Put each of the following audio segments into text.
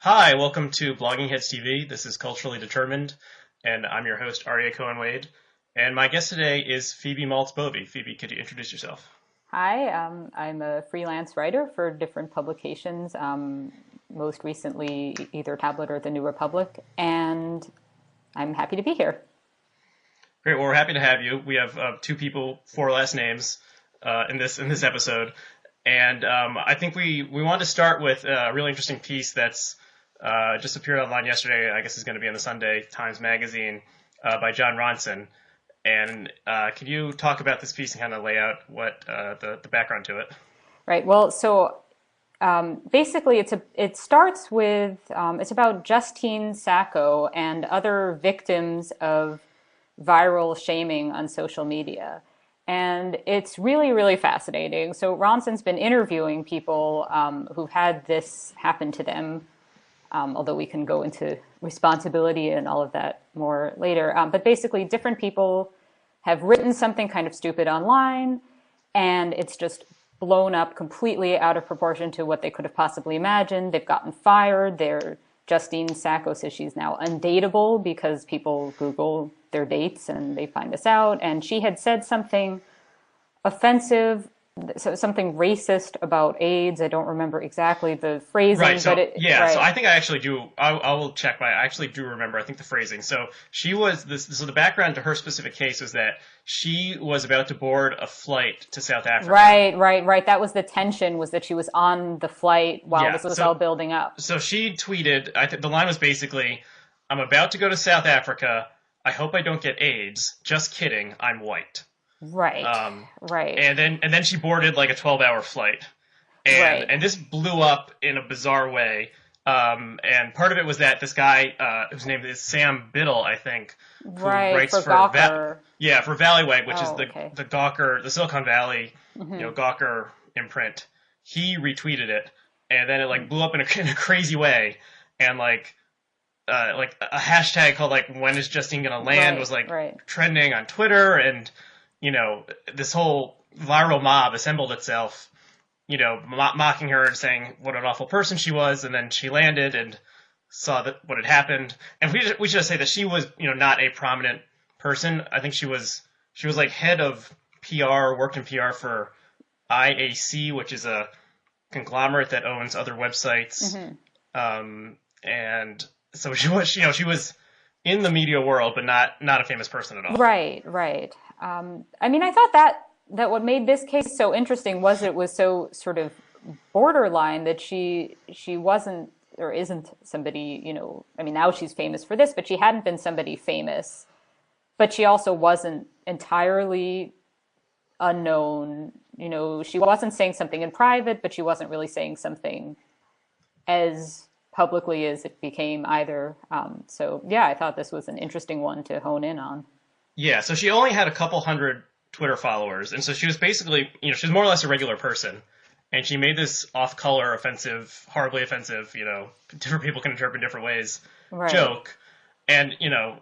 Hi, welcome to Blogging Heads TV. This is Culturally Determined, and I'm your host, Aryeh Cohen-Wade. And my guest today is Phoebe Maltz Bovy. Phoebe, could you introduce yourself? Hi, I'm a freelance writer for different publications, most recently either Tablet or The New Republic, and I'm happy to be here. Great. Well, we're happy to have you. We have two people, four last names in this episode, and I think we wanted to start with a really interesting piece that's just appeared online yesterday. I guess is going to be in the Sunday Times Magazine by John Ronson. And could you talk about this piece and kind of lay out what the background to it? Right. Well, so basically, it starts with it's about Justine Sacco and other victims of viral shaming on social media. And it's really, really fascinating. So Ronson's been interviewing people who've had this happen to them, although we can go into responsibility and all of that more later. But basically, different people have written something kind of stupid online, and it's just blown up completely out of proportion to what they could have possibly imagined. They've gotten fired. Justine Sacco says she's now undateable because people Google their dates and they find this out. And she had said something offensive, so something racist about AIDS. I don't remember exactly the phrasing, right, so, but so I think I actually do. I will check, but I actually do remember. I think the phrasing. So she was this. So the background to her specific case is that she was about to board a flight to South Africa. Right. That was the tension, was that she was on the flight while this was all building up. So she tweeted. The line was basically, "I'm about to go to South Africa. I hope I don't get AIDS. Just kidding. I'm white." Right. And then she boarded like a 12-hour flight. And this blew up in a bizarre way. And part of it was that this guy, whose name is Sam Biddle, I think, who writes for Gawker. For Valleywag, which is the Gawker, the Silicon Valley, Gawker imprint. He retweeted it, and then it like blew up in a crazy way, and like a hashtag called like "When is Justine gonna land?" was like trending on Twitter, and this whole viral mob assembled itself, mocking her and saying what an awful person she was. And then she landed and saw what had happened. And we should just say that she was, not a prominent person. I think she was like head of PR, worked in PR for IAC, which is a conglomerate that owns other websites. And so she was in the media world, but not a famous person at all. Right. I thought that what made this case so interesting was it was so sort of borderline that she wasn't or isn't somebody, now she's famous for this, but she hadn't been somebody famous, but she also wasn't entirely unknown. She wasn't saying something in private, but she wasn't really saying something as publicly as it became either. I thought this was an interesting one to hone in on. Yeah, so she only had a couple hundred Twitter followers, and so she was basically, she was more or less a regular person, and she made this off-color, offensive, horribly offensive, different people can interpret different ways, joke, and,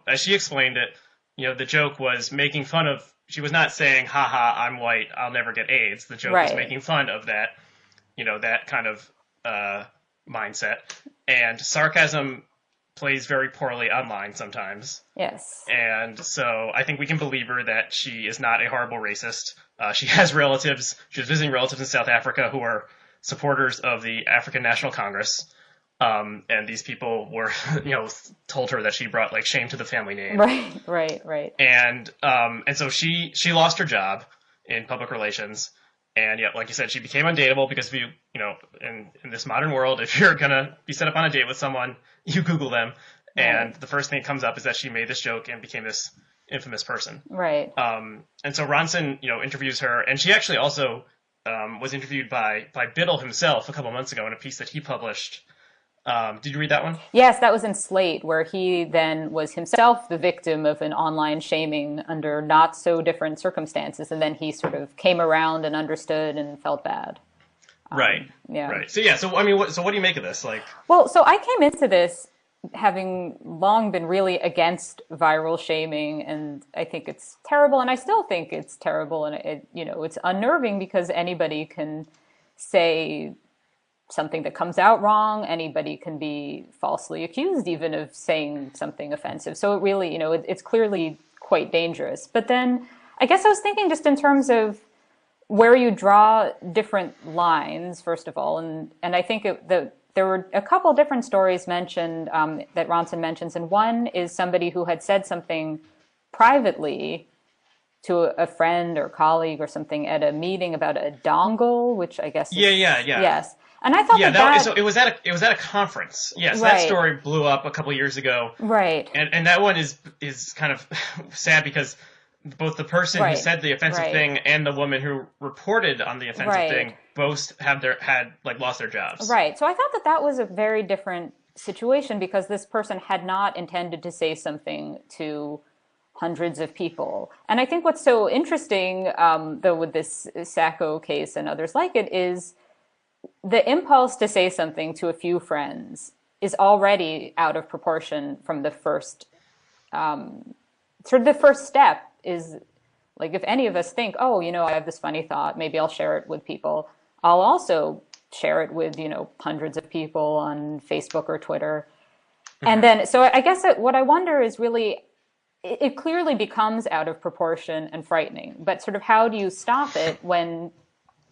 as she explained it, the joke was making fun of, she was not saying, haha, I'm white, I'll never get AIDS. The joke was making fun of that, that kind of mindset, and sarcasm plays very poorly online sometimes. Yes. And so I think we can believe her that she is not a horrible racist. She has relatives. She was visiting relatives in South Africa who are supporters of the African National Congress. And these people were, told her that she brought like shame to the family name. Right. And so she lost her job in public relations. And like you said, she became undateable because if you, in this modern world, if you're going to be set up on a date with someone, you Google them. And the first thing that comes up is that she made this joke and became this infamous person. Right. And so Ronson, interviews her. And she actually also was interviewed by Biddle himself a couple months ago in a piece that he published. Did you read that one? Yes, that was in Slate, where he then was himself the victim of an online shaming under not so different circumstances, and then he sort of came around and understood and felt bad. Right. So what do you make of this? So I came into this having long been really against viral shaming, and I think it's terrible, and I still think it's terrible, and it's unnerving because anybody can say something that comes out wrong. Anybody can be falsely accused even of saying something offensive. So it really, it's clearly quite dangerous. But then I guess I was thinking just in terms of where you draw different lines, first of all. And I think there were a couple different stories mentioned that Ronson mentions. And one is somebody who had said something privately to a friend or colleague or something at a meeting about a dongle, which I guess is, yeah. Yes. And I thought so it was at a conference. Yes, right. That story blew up a couple years ago. Right. And that one is kind of sad because both the person who said the offensive thing and the woman who reported on the offensive thing both had lost their jobs. Right. So I thought that was a very different situation because this person had not intended to say something to hundreds of people. And I think what's so interesting, though, with this Sacco case and others like it is the impulse to say something to a few friends is already out of proportion from the first, the first step is like, if any of us think, oh, I have this funny thought, maybe I'll share it with people. I'll also share it with, hundreds of people on Facebook or Twitter. Mm-hmm. And then, so I guess what I wonder is really, it clearly becomes out of proportion and frightening, but sort of how do you stop it when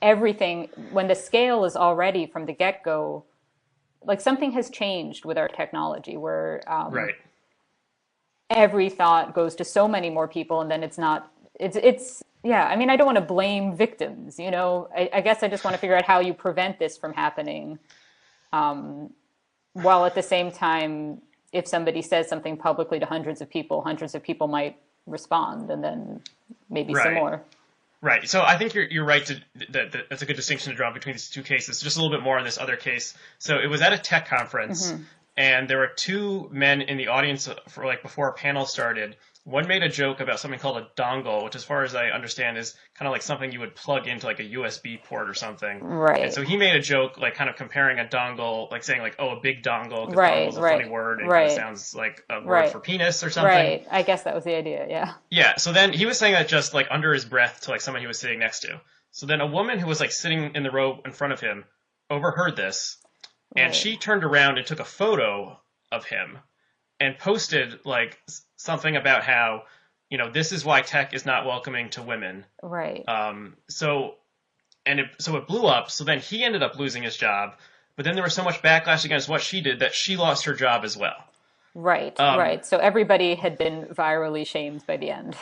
the scale is already from the get-go, like something has changed with our technology where every thought goes to so many more people and then it's I mean, I don't want to blame victims, I guess I just want to figure out how you prevent this from happening, while at the same time, if somebody says something publicly to hundreds of people might respond and then maybe some more. Right. So I think you're right that's a good distinction to draw between these two cases. Just a little bit more on this other case. So it was at a tech conference, and there were two men in the audience before a panel started. One made a joke about something called a dongle, which as far as I understand is kind of like something you would plug into like a USB port or something. Right. And so he made a joke like kind of comparing a dongle, like saying like, oh, a big dongle, because dongle's a funny word and kind of sounds like a word for penis or something. Right. I guess that was the idea, yeah. Yeah, so then he was saying that just like under his breath to like someone he was sitting next to. So then a woman who was like sitting in the row in front of him overheard this, and she turned around and took a photo of him and posted like something about how, this is why tech is not welcoming to women. Right. So it blew up. So then he ended up losing his job, but then there was so much backlash against what she did that she lost her job as well. Right. Right. So everybody had been virally shamed by the end.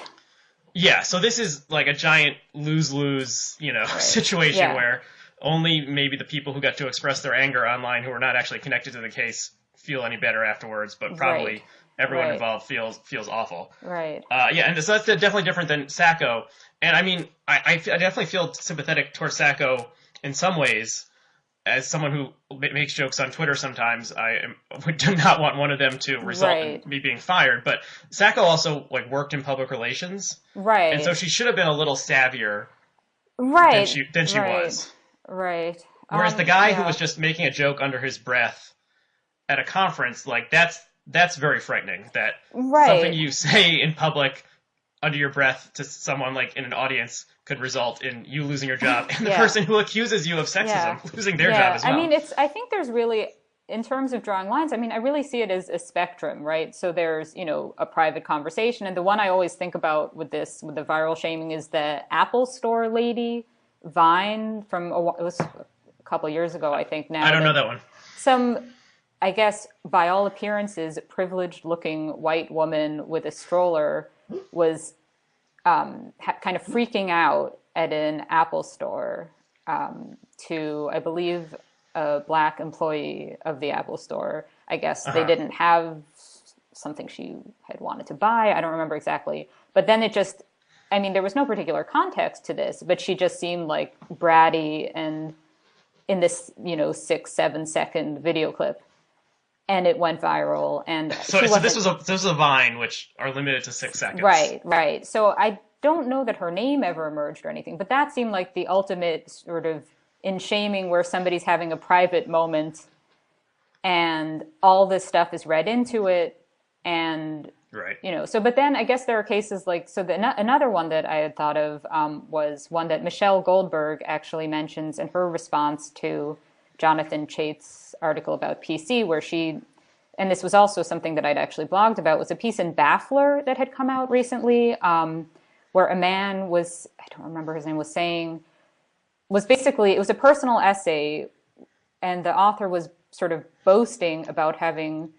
Yeah. So this is like a giant lose-lose, situation where only maybe the people who got to express their anger online who are not actually connected to the case feel any better afterwards, but probably everyone involved feels awful. Right. And so that's definitely different than Sacco. And I mean, I definitely feel sympathetic towards Sacco in some ways. As someone who makes jokes on Twitter sometimes, would not want one of them to result in me being fired. But Sacco also worked in public relations. Right. And so she should have been a little savvier than she was. Right. Whereas the guy who was just making a joke under his breath at a conference, that's very frightening. That something you say in public under your breath to someone in an audience could result in you losing your job and the person who accuses you of sexism losing their job as well. I mean, I think there's really, in terms of drawing lines, I mean, I really see it as a spectrum, right? So there's, a private conversation. And the one I always think about with the viral shaming is the Apple Store lady, Vine, it was a couple years ago, I think now. I don't know that one. Some, I guess, by all appearances, privileged-looking white woman with a stroller was kind of freaking out at an Apple store to, I believe, a black employee of the Apple store. I guess they didn't have something she had wanted to buy. I don't remember exactly. But then there was no particular context to this, but she just seemed bratty and in this, 6-7 second video clip. And it went viral. And so this was a Vine, which are limited to 6 seconds. Right. So I don't know that her name ever emerged or anything, but that seemed like the ultimate sort of in shaming where somebody's having a private moment and all this stuff is read into it. And, but then I guess there are cases another one that I had thought of was one that Michelle Goldberg actually mentions in her response to Jonathan Chait's article about P.C., where she, and this was also something that I'd actually blogged about, was a piece in Baffler that had come out recently, where a man was, I don't remember his name, was basically, it was a personal essay, and the author was sort of boasting about having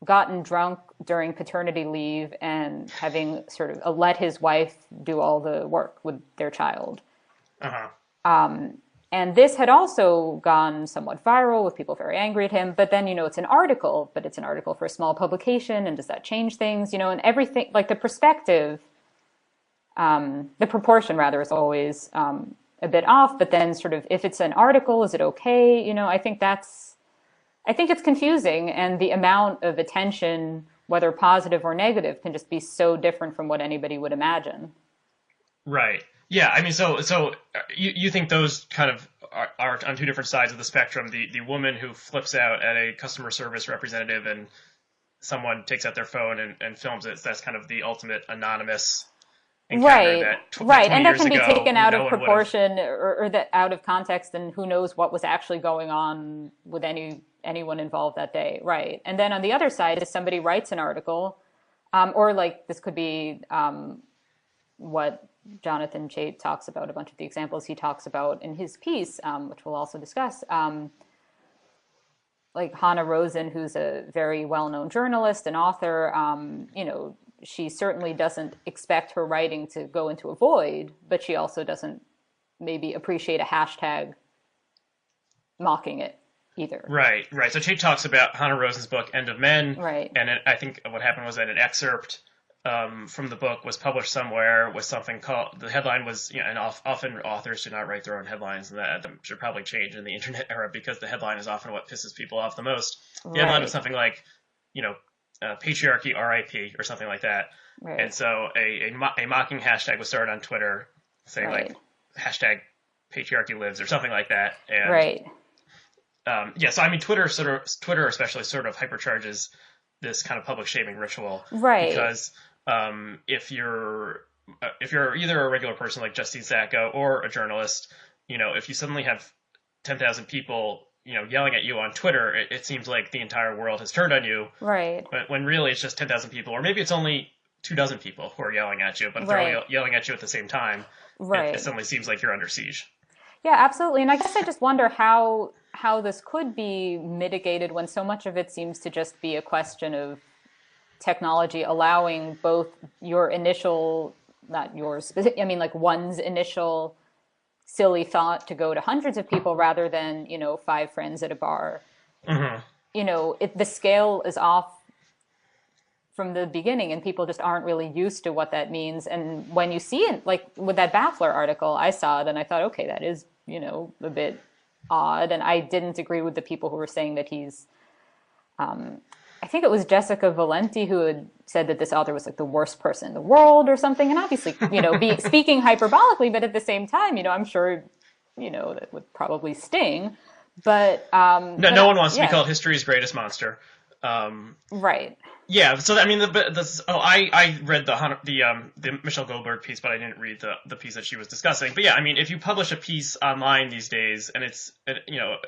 gotten drunk during paternity leave and having sort of let his wife do all the work with their child. And this had also gone somewhat viral with people very angry at him. But then, it's an article, but it's an article for a small publication. And does that change things? And everything, like the perspective, the proportion rather, is always a bit off. But then sort of, if it's an article, is it okay? I think it's confusing, and the amount of attention, whether positive or negative, can just be so different from what anybody would imagine. Right. Yeah. I mean, so you think those kind of are on two different sides of the spectrum. The woman who flips out at a customer service representative and someone takes out their phone and films it. So that's kind of the ultimate anonymous encounter. Right. And that can be taken out of proportion or that out of context, and who knows what was actually going on with anyone involved that day. Right. And then on the other side, if somebody writes an article, or like this could be what Jonathan Chait talks about, a bunch of the examples he talks about in his piece, which we'll also discuss, like Hannah Rosen, who's a very well-known journalist and author, she certainly doesn't expect her writing to go into a void, but she also doesn't maybe appreciate a hashtag mocking it either. Right. So Chait talks about Hannah Rosen's book, End of Men. Right. And I think what happened was that an excerpt from the book was published somewhere with something called, the headline was, and often authors do not write their own headlines, and that should probably change in the internet era, because the headline is often what pisses people off the most. The headline was something like, patriarchy RIP or something like that. Right. And so a mocking hashtag was started on Twitter saying like hashtag patriarchy lives or something like that. And, so I mean, Twitter especially sort of hypercharges this kind of public shaming ritual. Right. Because if you're either a regular person like Justine Sacco or a journalist, if you suddenly have 10,000 people yelling at you on Twitter, it seems like the entire world has turned on you. Right. But when really it's just 10,000 people, or maybe it's only 24 people who are yelling at you, but if they're all yelling at you at the same time, it suddenly seems like you're under siege. Yeah, absolutely. And I guess I just wonder how this could be mitigated when so much of it seems to just be a question of technology allowing both your initial, not yours, I mean like one's initial silly thought to go to hundreds of people rather than, 5 friends at a bar. Mm-hmm. The scale is off from the beginning, and people just aren't really used to what that means. And when you see it, like with that Baffler article, I saw it and I thought, okay, that is, a bit odd. And I didn't agree with the people who were saying that he's, I think it was Jessica Valenti who had said that this author was like the worst person in the world or something. And obviously, speaking hyperbolically, but at the same time, I'm sure, that would probably sting. But no one wants to be called history's greatest monster. Right. Yeah. So I mean, I read the Michelle Goldberg piece, but I didn't read the piece that she was discussing. But yeah, I mean, if you publish a piece online these days, and it's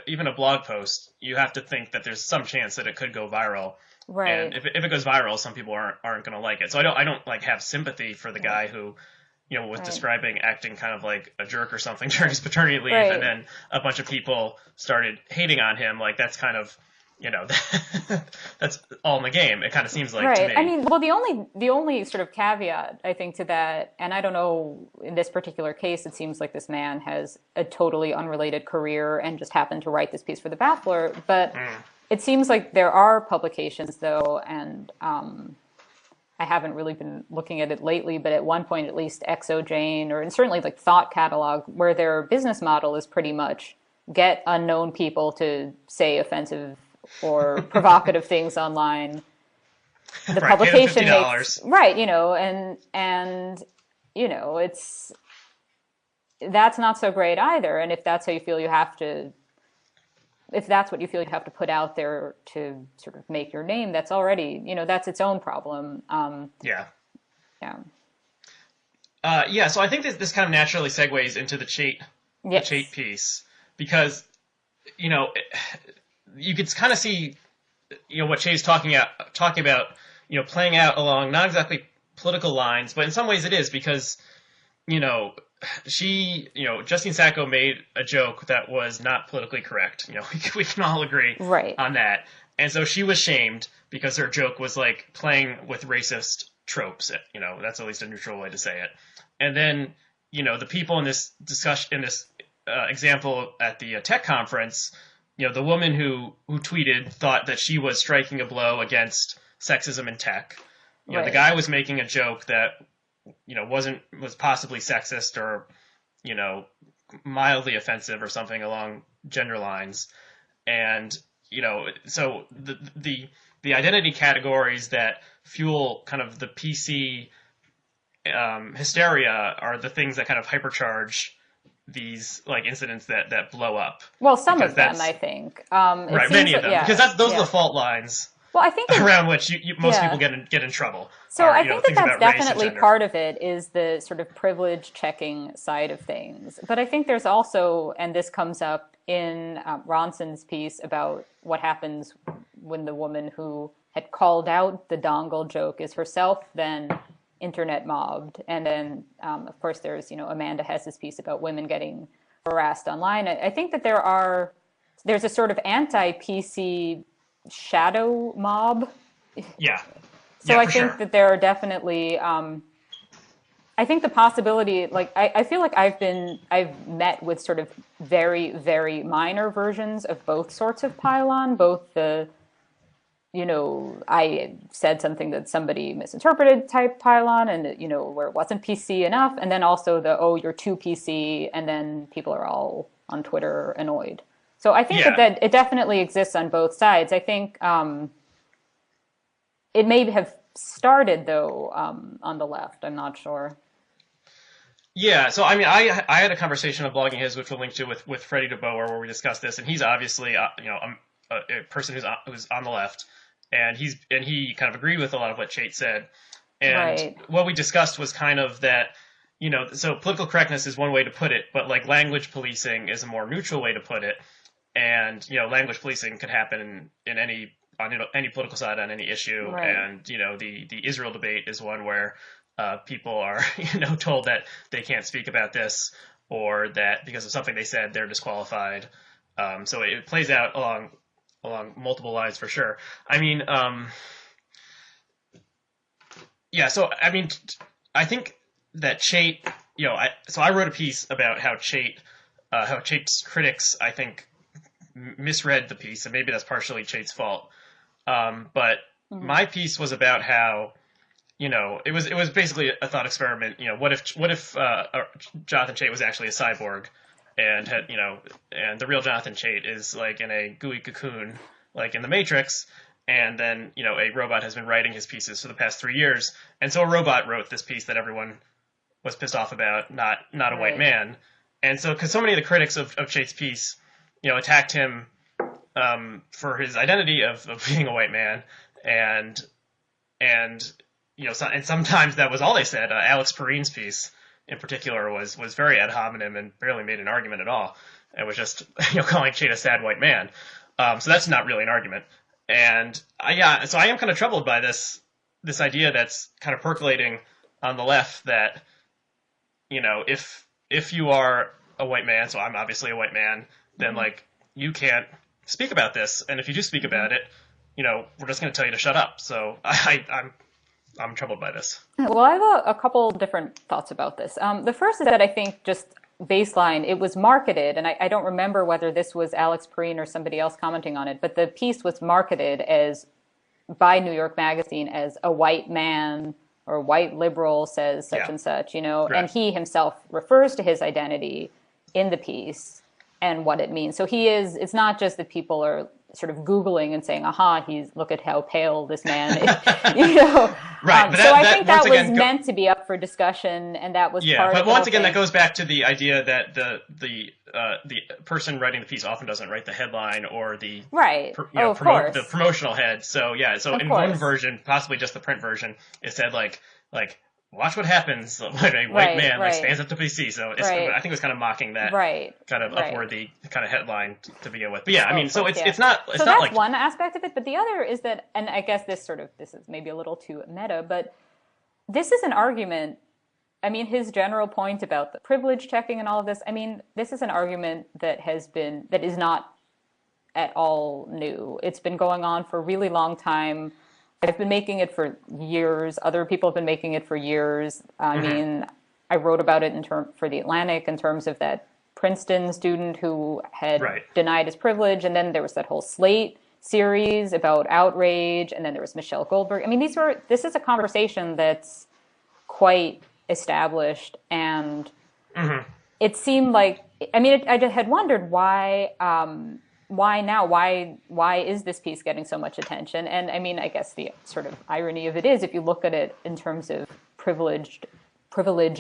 even a blog post, you have to think that there's some chance that it could go viral. Right. And if it goes viral, some people aren't going to like it. So I don't like have sympathy for the guy who was describing acting kind of like a jerk or something during his paternity leave, and then a bunch of people started hating on him. Like that's kind of that's all in the game. It kind of seems like to me. I mean, well, the only sort of caveat I think to that, and I don't know, in this particular case, it seems like this man has a totally unrelated career and just happened to write this piece for the Baffler. But it seems like there are publications, though, and I haven't really been looking at it lately, but at one point, at least ExoJane, and certainly like Thought Catalog, where their business model is pretty much get unknown people to say offensive or provocative things online. The publication makes and it's that's not so great either. And if that's how you feel, if that's what you feel you have to put out there to sort of make your name, that's already that's its own problem. So I think this kind of naturally segues into the Chait piece, because you know, you could kind of see, what Chait's talking about, playing out along not exactly political lines, but in some ways it is, because, Justine Sacco made a joke that was not politically correct. We can all agree on that. And so she was shamed because her joke was like playing with racist tropes. That's at least a neutral way to say it. And then, the people in this discussion, in this example at the tech conference, the woman who tweeted thought that she was striking a blow against sexism in tech. The guy was making a joke that, was possibly sexist or, mildly offensive or something along gender lines. And, so the identity categories that fuel kind of the PC hysteria are the things that kind of hypercharge these like incidents that blow up. Well, some of them, I think. Right, many of them, because those are the fault lines. Well, I think around which most people get in trouble. So I think that's definitely part of it, is the sort of privilege checking side of things. But I think there's also, and this comes up in Ronson's piece about what happens when the woman who had called out the dongle joke is herself then internet mobbed. And then, of course, there's, Amanda Hess's piece about women getting harassed online. I think that there's a sort of anti-PC shadow mob. Yeah. So I think that there are definitely, I think the possibility, like, I feel like I've met with sort of very, very minor versions of both sorts of pylon, both the, I said something that somebody misinterpreted type pylon and, where it wasn't PC enough. And then also the, oh, you're too PC. And then people are all on Twitter annoyed. So I think that it definitely exists on both sides. I think it may have started, though, on the left. I'm not sure. Yeah, so I mean, I had a conversation on Blogging His, which we'll link to with Freddie DeBoer, where we discussed this, and he's obviously a person who's on the left, and he kind of agreed with a lot of what Chait said. And what we discussed was kind of that, so political correctness is one way to put it, but like language policing is a more neutral way to put it. And, language policing could happen on any political side on any issue. Right. And, the Israel debate is one where people are, told that they can't speak about this, or that because of something they said, they're disqualified. So it plays out along multiple lines for sure. I mean, so, I mean, I think that Chait, I wrote a piece about how Chait's critics, I think, misread the piece, and maybe that's partially Chait's fault. But my piece was about how, it was basically a thought experiment. What if Jonathan Chait was actually a cyborg, and had, and the real Jonathan Chait is like in a gooey cocoon, like in the Matrix, and then, a robot has been writing his pieces for the past 3 years, and so a robot wrote this piece that everyone was pissed off about, not a white man. And so, because so many of the critics of Chait's piece, attacked him for his identity of being a white man, and sometimes that was all they said. Alex Perrine's piece in particular was very ad hominem and barely made an argument at all. It was just calling Chait a sad white man. So that's not really an argument. And so I am kind of troubled by this idea that's kind of percolating on the left that if you are a white man, so I'm obviously a white man, then like you can't speak about this, and if you do speak about it, we're just going to tell you to shut up. So I'm troubled by this. Well, I have a couple different thoughts about this. The first is that I think just baseline, it was marketed, and I don't remember whether this was Alex Perrine or somebody else commenting on it, but the piece was marketed by New York Magazine as a white man or white liberal says such and such, right. And he himself refers to his identity in the piece and what it means. So it's not just that people are sort of Googling and saying, look at how pale this man is, Right. So I think that was meant to be up for discussion, and that was part of it. But once again, that goes back to the idea that the person writing the piece often doesn't write the headline or the the promotional head. So in one version, possibly just the print version, it said like Right. what happens when a white man like Right. stands up to PC. So Right. I think it was kind of mocking that Right. kind of Right. upworthy kind of headline to begin with. But yeah, I Oh, mean, of so course, yeah. it's not So that's like one aspect of it, but the other is that, and I guess this is maybe a little too meta, but this is an argument. I mean, his general point about the privilege checking and all of this, I mean, this is an argument that is not at all new. It's been going on for a really long time. I've been making it for years. Other people have been making it for years. I mean, I wrote about it for The Atlantic in terms of that Princeton student who had right. denied his privilege, and then there was that whole Slate series about outrage, and then there was Michelle Goldberg. I mean, this is a conversation that's quite established, and it seemed like, I mean, I just had wondered why now? Why is this piece getting so much attention? And I mean, I guess the sort of irony of it is, if you look at it in terms of privilege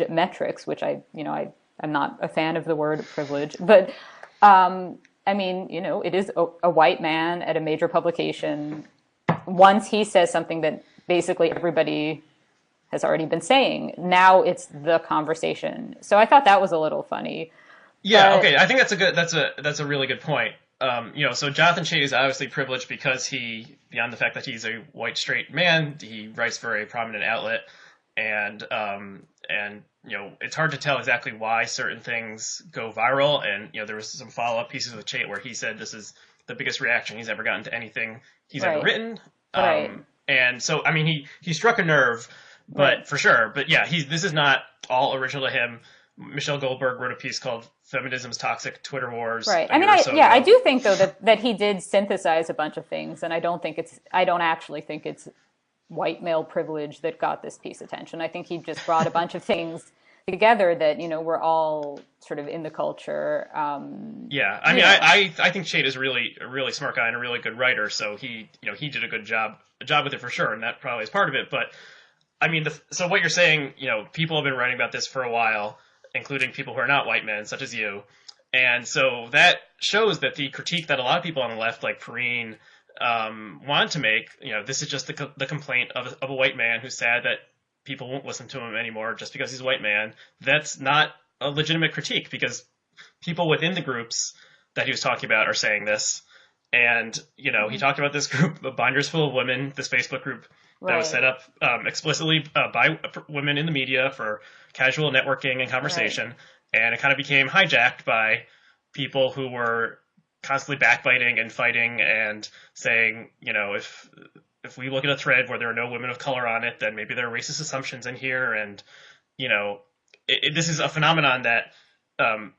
metrics, which I'm not a fan of the word privilege, but I mean, it is a white man at a major publication. Once he says something that basically everybody has already been saying, now it's the conversation. So I thought that was a little funny. Yeah, okay. I think that's a really good point. So Jonathan Chait is obviously privileged because beyond the fact that he's a white straight man, he writes for a prominent outlet, and it's hard to tell exactly why certain things go viral. And there was some follow up pieces with Chait where he said this is the biggest reaction he's ever gotten to anything he's ever written. And so I mean he struck a nerve, but for sure. But yeah, this is not all original to him. Michelle Goldberg wrote a piece called "Feminism's Toxic Twitter Wars." Right. I mean, I do think though that he did synthesize a bunch of things, and I don't actually think it's white male privilege that got this piece attention. I think he just brought a bunch of things together that we're all sort of in the culture. I mean, I think Chait is a really smart guy and a really good writer, so he did a good job with it for sure, and that probably is part of it. But I mean, so what you're saying, people have been writing about this for a while, including people who are not white men, such as you. And so that shows that the critique that a lot of people on the left, like Perrine, want to make, this is just the complaint of a white man who's sad that people won't listen to him anymore just because he's a white man. That's not a legitimate critique, because people within the groups that he was talking about are saying this. And, he talked about this group of Binders Full of Women, this Facebook group that was set up explicitly by women in the media for casual networking and conversation. And it kind of became hijacked by people who were constantly backbiting and fighting and saying, if we look at a thread where there are no women of color on it, then maybe there are racist assumptions in here. And, this is a phenomenon that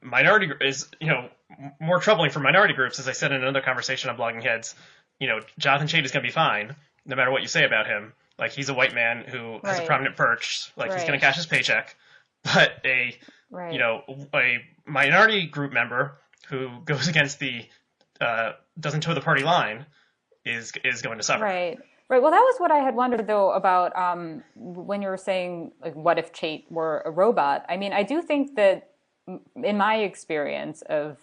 minority is, more troubling for minority groups. As I said in another conversation on Blogging Heads, Jonathan Chait is going to be fine no matter what you say about him. Like, he's a white man who has a prominent perch. Like, he's going to cash his paycheck. But a minority group member who goes against the doesn't toe the party line is going to suffer. Right. Well, that was what I had wondered, though, about when you were saying, like, what if Chait were a robot? I mean, I do think that in my experience of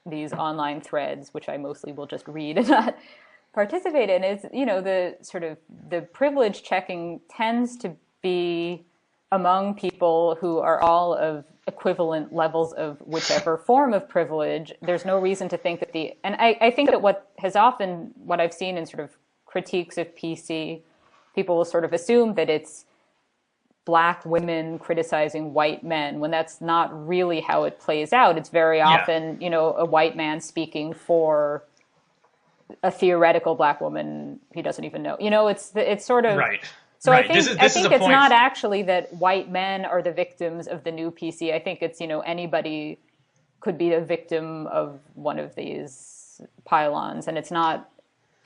these online threads, which I mostly will just read and not participate in, is, the sort of the privilege checking tends to be among people who are all of equivalent levels of whichever form of privilege. There's no reason to think that and I think that what I've seen in sort of critiques of PC, people will sort of assume that it's black women criticizing white men, when that's not really how it plays out. It's very often, a white man speaking for a theoretical black woman he doesn't even know. It's sort of right. So right. I think it's not actually that white men are the victims of the new PC. I think it's, anybody could be a victim of one of these pylons, and it's not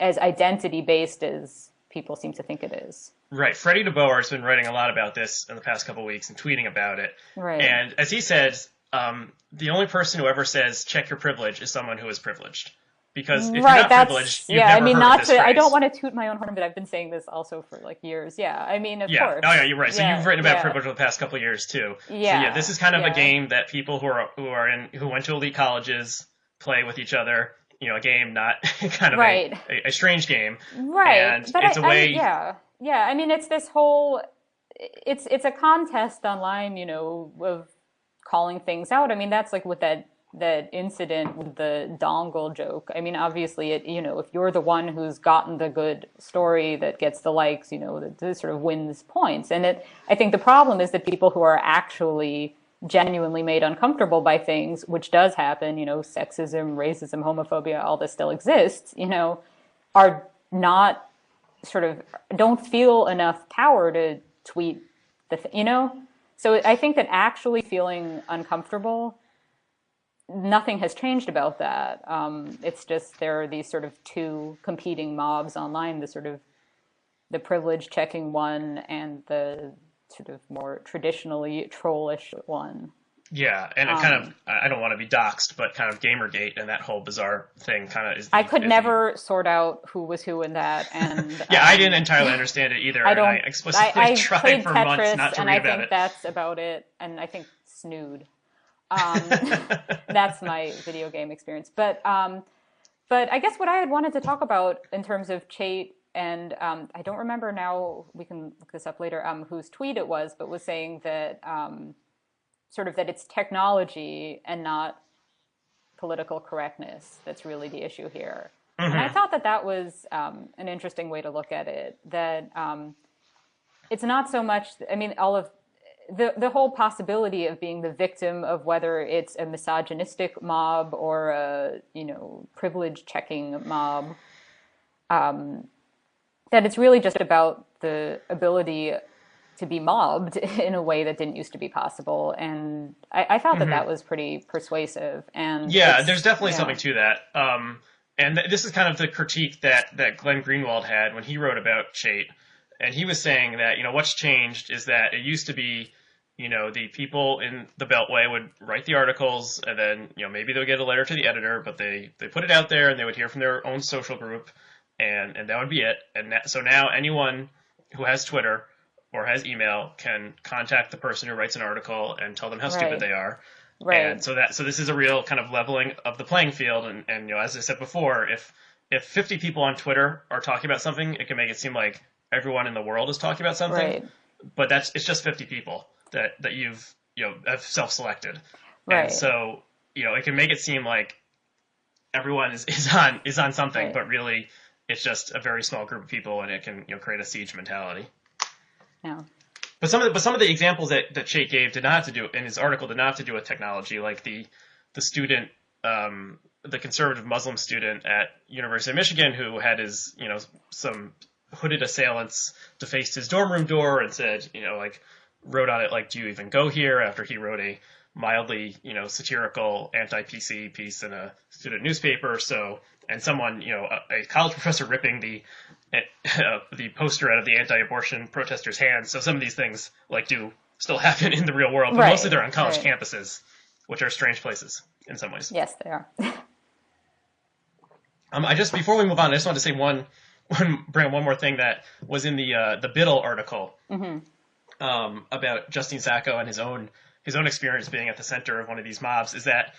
as identity based as people seem to think it is. Right. Freddie DeBoer has been writing a lot about this in the past couple of weeks and tweeting about it. Right. And as he says, the only person who ever says check your privilege is someone who is privileged. Because if you're not privileged, you've never heard this phrase. I don't want to toot my own horn, but I've been saying this also for like years. Yeah, I mean, of course. Oh, yeah, you're right. So you've written about privilege for the past couple of years too. Yeah. So this is kind of a game that people who went to elite colleges play with each other. A game, not kind of a strange game. Right. And but it's a way. Yeah. I mean, it's this whole. it's a contest online, of calling things out. I mean, that's like with that incident with the dongle joke. I mean, obviously, if you're the one who's gotten the good story that gets the likes, that sort of wins points. And I think the problem is that people who are actually genuinely made uncomfortable by things, which does happen, sexism, racism, homophobia, all this still exists, are not don't feel enough power to tweet So I think that actually feeling uncomfortable, nothing has changed about that. It's just there are these sort of two competing mobs online, the privilege checking one and the sort of more traditionally trollish one. Yeah, and it I don't want to be doxxed, but kind of Gamergate and that whole bizarre thing kind of is. I could never sort out who was who in that, and yeah, I didn't entirely understand it either. I explicitly tried for Tetris, months not to read about it. And I think that's about it. And I think Snood. That's my video game experience. But I guess what I had wanted to talk about in terms of Chait, and I don't remember now, we can look this up later, whose tweet it was, but was saying that that it's technology and not political correctness that's really the issue here. Mm-hmm. And I thought that was an interesting way to look at it, that it's not so much, I mean, all of the whole possibility of being the victim of whether it's a misogynistic mob or a, privilege checking mob, that it's really just about the ability to be mobbed in a way that didn't used to be possible. And I thought that was pretty persuasive. And yeah, there's definitely something to that. And this is kind of the critique that Glenn Greenwald had when he wrote about Chait. And he was saying that, what's changed is that it used to be, the people in the Beltway would write the articles, and then, maybe they'll get a letter to the editor, but they put it out there and they would hear from their own social group, and that would be it. And so now anyone who has Twitter or has email can contact the person who writes an article and tell them how stupid they are. Right. And so this is a real kind of leveling of the playing field. And as I said before, if 50 people on Twitter are talking about something, it can make it seem like everyone in the world is talking about something. Right. But it's just 50 people that you've have self-selected. Right. And so, it can make it seem like everyone is on something, right. But really it's just a very small group of people, and it can create a siege mentality. Yeah. But some of the examples that Chait gave did not have to do in his article did not have to do with technology, like the student, the conservative Muslim student at University of Michigan who had his some hooded assailants defaced his dorm room door and said wrote on it like, do you even go here, after he wrote a mildly satirical anti-P.C. piece in a student newspaper. So and someone a college professor ripping the poster out of the anti-abortion protesters' hands. So some of these things do still happen in the real world, but mostly they're on college campuses, which are strange places in some ways. Yes, they are. Before we move on, I just wanted to say bring one more thing that was in the Biddle article about Justine Sacco and his own experience being at the center of one of these mobs. Is that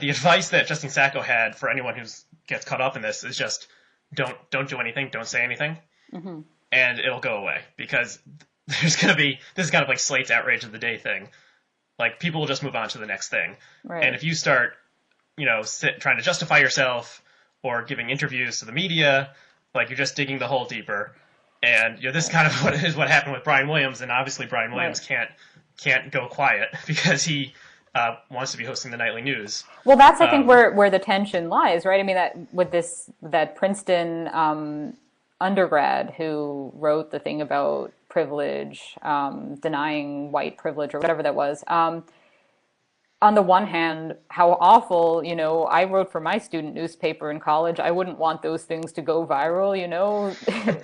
the advice that Justine Sacco had for anyone who gets caught up in this is just don't do anything, don't say anything, and it'll go away, because this is kind of like Slate's outrage of the day thing. Like, people will just move on to the next thing. Right. And if you start, trying to justify yourself or giving interviews to the media, you're just digging the hole deeper. And this is kind of what happened with Brian Williams, and obviously Brian Williams can't go quiet because he wants to be hosting the nightly news. Well, that's I think where the tension lies, right? I mean, that Princeton undergrad who wrote the thing about privilege, denying white privilege or whatever that was. On the one hand, how awful, I wrote for my student newspaper in college. I wouldn't want those things to go viral,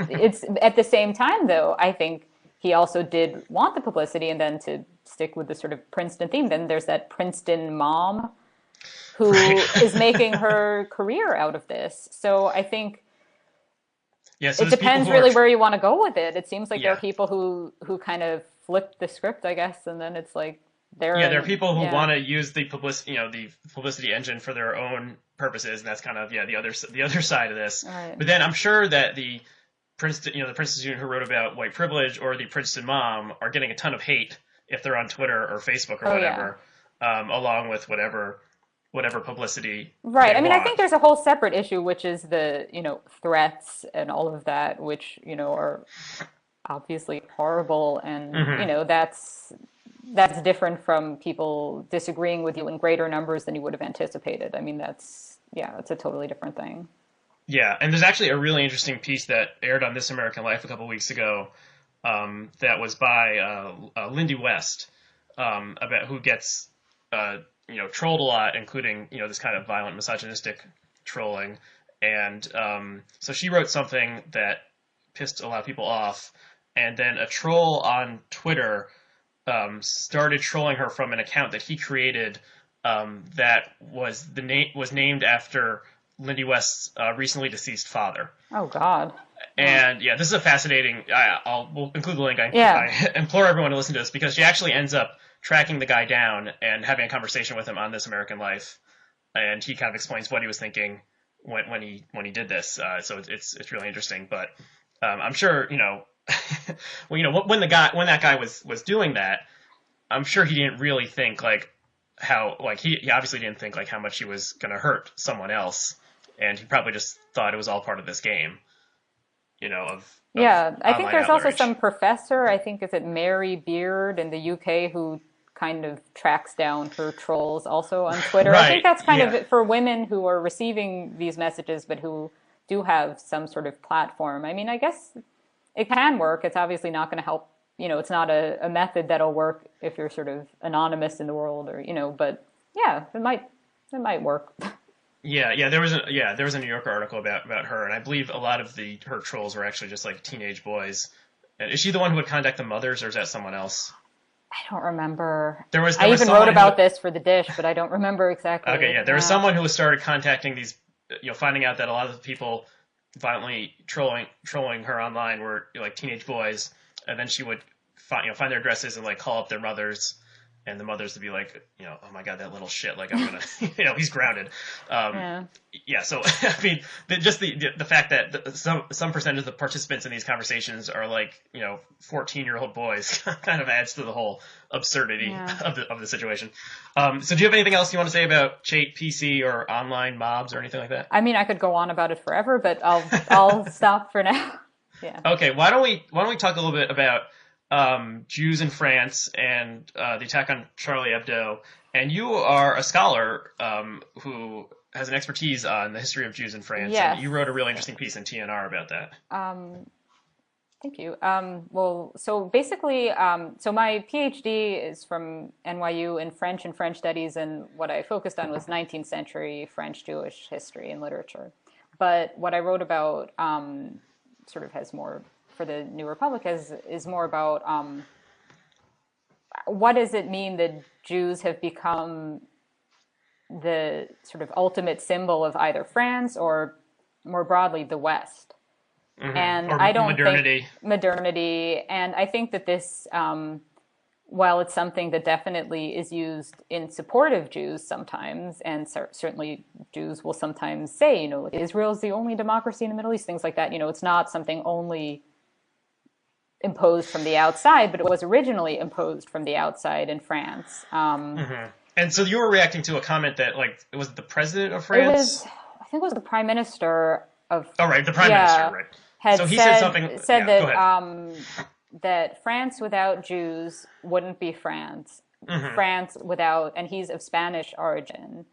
It's at the same time, though, I think he also did want the publicity. And then to stick with the sort of Princeton theme, then there's that Princeton mom who is making her career out of this. So I think it depends really where you want to go with it. It seems like there are people who kind of flip the script, I guess, and then it's like, there are people who want to use the publicity engine for their own purposes, and that's kind of the other side of this. Right. But then I'm sure that Princeton, the Princeton student who wrote about white privilege, or the Princeton mom are getting a ton of hate if they're on Twitter or Facebook or whatever, along with whatever publicity Right. they I mean, want. I think there's a whole separate issue, which is the, threats and all of that, which, are obviously horrible. And, that's different from people disagreeing with you in greater numbers than you would have anticipated. I mean, it's a totally different thing. Yeah, and there's actually a really interesting piece that aired on This American Life a couple weeks ago, that was by Lindy West, about who gets trolled a lot, including this kind of violent misogynistic trolling. And so she wrote something that pissed a lot of people off, and then a troll on Twitter started trolling her from an account that he created that was named after Lindy West's recently deceased father. Oh God. And this is a fascinating. We'll include the link. I implore everyone to listen to this, because she actually ends up tracking the guy down and having a conversation with him on This American Life, and he kind of explains what he was thinking when he did this. So it's really interesting. But I'm sure when that guy was doing that, I'm sure he didn't really think he obviously didn't think how much he was going to hurt someone else, and he probably just thought it was all part of this game. I think there's also some professor, I think, is it Mary Beard in the UK, who kind of tracks down her trolls also on Twitter. Right. I think that's kind of for women who are receiving these messages, but who do have some sort of platform. I mean, I guess it can work. It's obviously not going to help. It's not a method that'll work if you're sort of anonymous in the world, or but it might work. Yeah. There was a New Yorker article about her, and I believe a lot of her trolls were actually just teenage boys. And is she the one who would contact the mothers, or is that someone else? I don't remember. I even wrote about this for the dish, but I don't remember exactly. Okay, yeah, there was someone who started contacting these, finding out that a lot of the people violently trolling her online were teenage boys, and then she would find their addresses and call up their mothers, and the mothers would be oh my God, that little shit, I'm gonna, he's grounded. So I mean, just the fact that some percentage of the participants in these conversations are 14-year-old boys kind of adds to the whole absurdity of the situation. So do you have anything else you want to say about Chait, P.C, or online mobs or anything like that? I mean, I could go on about it forever, but I'll stop for now. Yeah. Okay. Why don't we talk a little bit about Jews in France and the attack on Charlie Hebdo? And you are a scholar who has an expertise on the history of Jews in France. Yes. And you wrote a really interesting piece in TNR about that. Thank you. So basically, so my PhD is from NYU in French and French studies, and what I focused on was 19th century French Jewish history and literature. But what I wrote about sort of has more, for the New Republic, is more about what does it mean that Jews have become the sort of ultimate symbol of either France or, more broadly, the West. Mm-hmm. And or I don't modernity. think modernity, and I think that this, while it's something that definitely is used in support of Jews sometimes, and certainly Jews will sometimes say, Israel's the only democracy in the Middle East, things like that. It's not something only imposed from the outside, but it was originally imposed from the outside in France. Mm-hmm. And so you were reacting to a comment that, it was the president of France? I think it was the prime minister of... Oh, right, the prime minister, right. So he said something... Said that, that France without Jews wouldn't be France. Mm-hmm. France without... And he's of Spanish origin.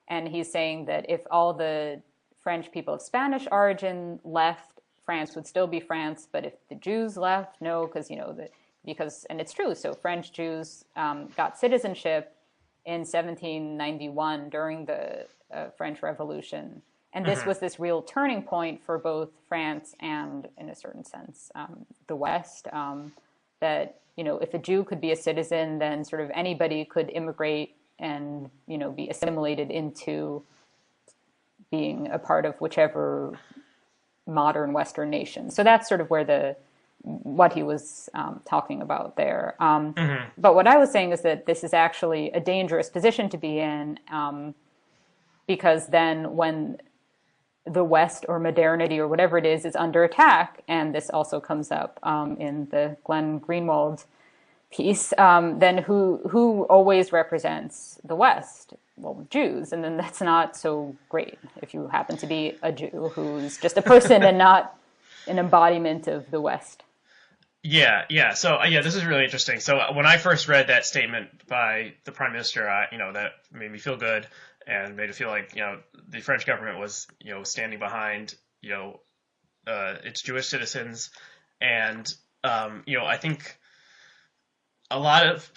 And he's saying that if all the French people of Spanish origin left, France would still be France. But if the Jews left, no, because... And it's true. So French Jews got citizenship in 1791 during the French Revolution. And this was this real turning point for both France and, in a certain sense, the West, that, if a Jew could be a citizen, then sort of anybody could immigrate and, be assimilated into being a part of whichever modern Western nation. So that's sort of where what he was talking about there. But what I was saying is that this is actually a dangerous position to be in, because then when the West or modernity or whatever it is under attack, and this also comes up in the Glenn Greenwald piece, then who always represents the West? Well, Jews, and then that's not so great if you happen to be a Jew who's just a person and not an embodiment of the West. Yeah. So this is really interesting. So when I first read that statement by the Prime Minister, that made me feel good and made it feel like the French government was standing behind its Jewish citizens, and I think a lot of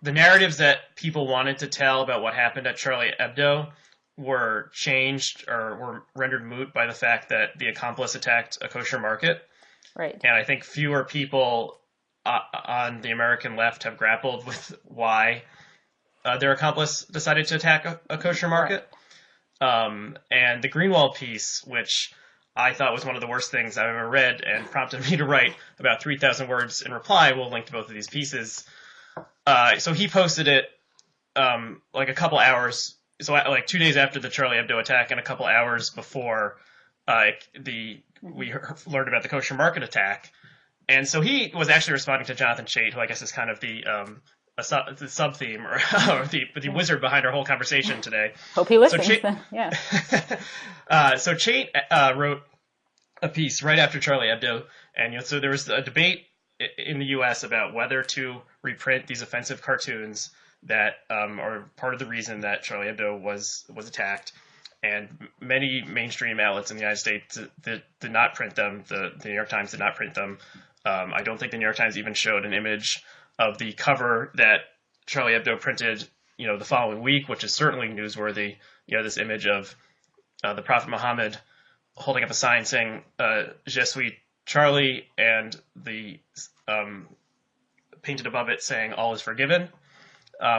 the narratives that people wanted to tell about what happened at Charlie Hebdo were changed or were rendered moot by the fact that the accomplice attacked a kosher market. Right. And I think fewer people on the American left have grappled with why their accomplice decided to attack a kosher market. Right. And the Greenwald piece, which I thought was one of the worst things I've ever read and prompted me to write about 3,000 words in reply. We'll link to both of these pieces. So he posted it like a couple hours, like 2 days after the Charlie Hebdo attack and a couple hours before we learned about the kosher market attack. And so he was actually responding to Jonathan Chait, who I guess is kind of the sub-theme or the wizard behind our whole conversation today. Hope he listens. Yeah. So Chait wrote a piece right after Charlie Hebdo, and so there was a debate in the U.S. about whether to reprint these offensive cartoons that are part of the reason that Charlie Hebdo was attacked. And many mainstream outlets in the United States did not print them. The New York Times did not print them. I don't think the New York Times even showed an image of the cover that Charlie Hebdo printed, the following week, which is certainly newsworthy. This image of the Prophet Muhammad holding up a sign saying "Je suis Charlie," and the painted above it saying "All is forgiven,"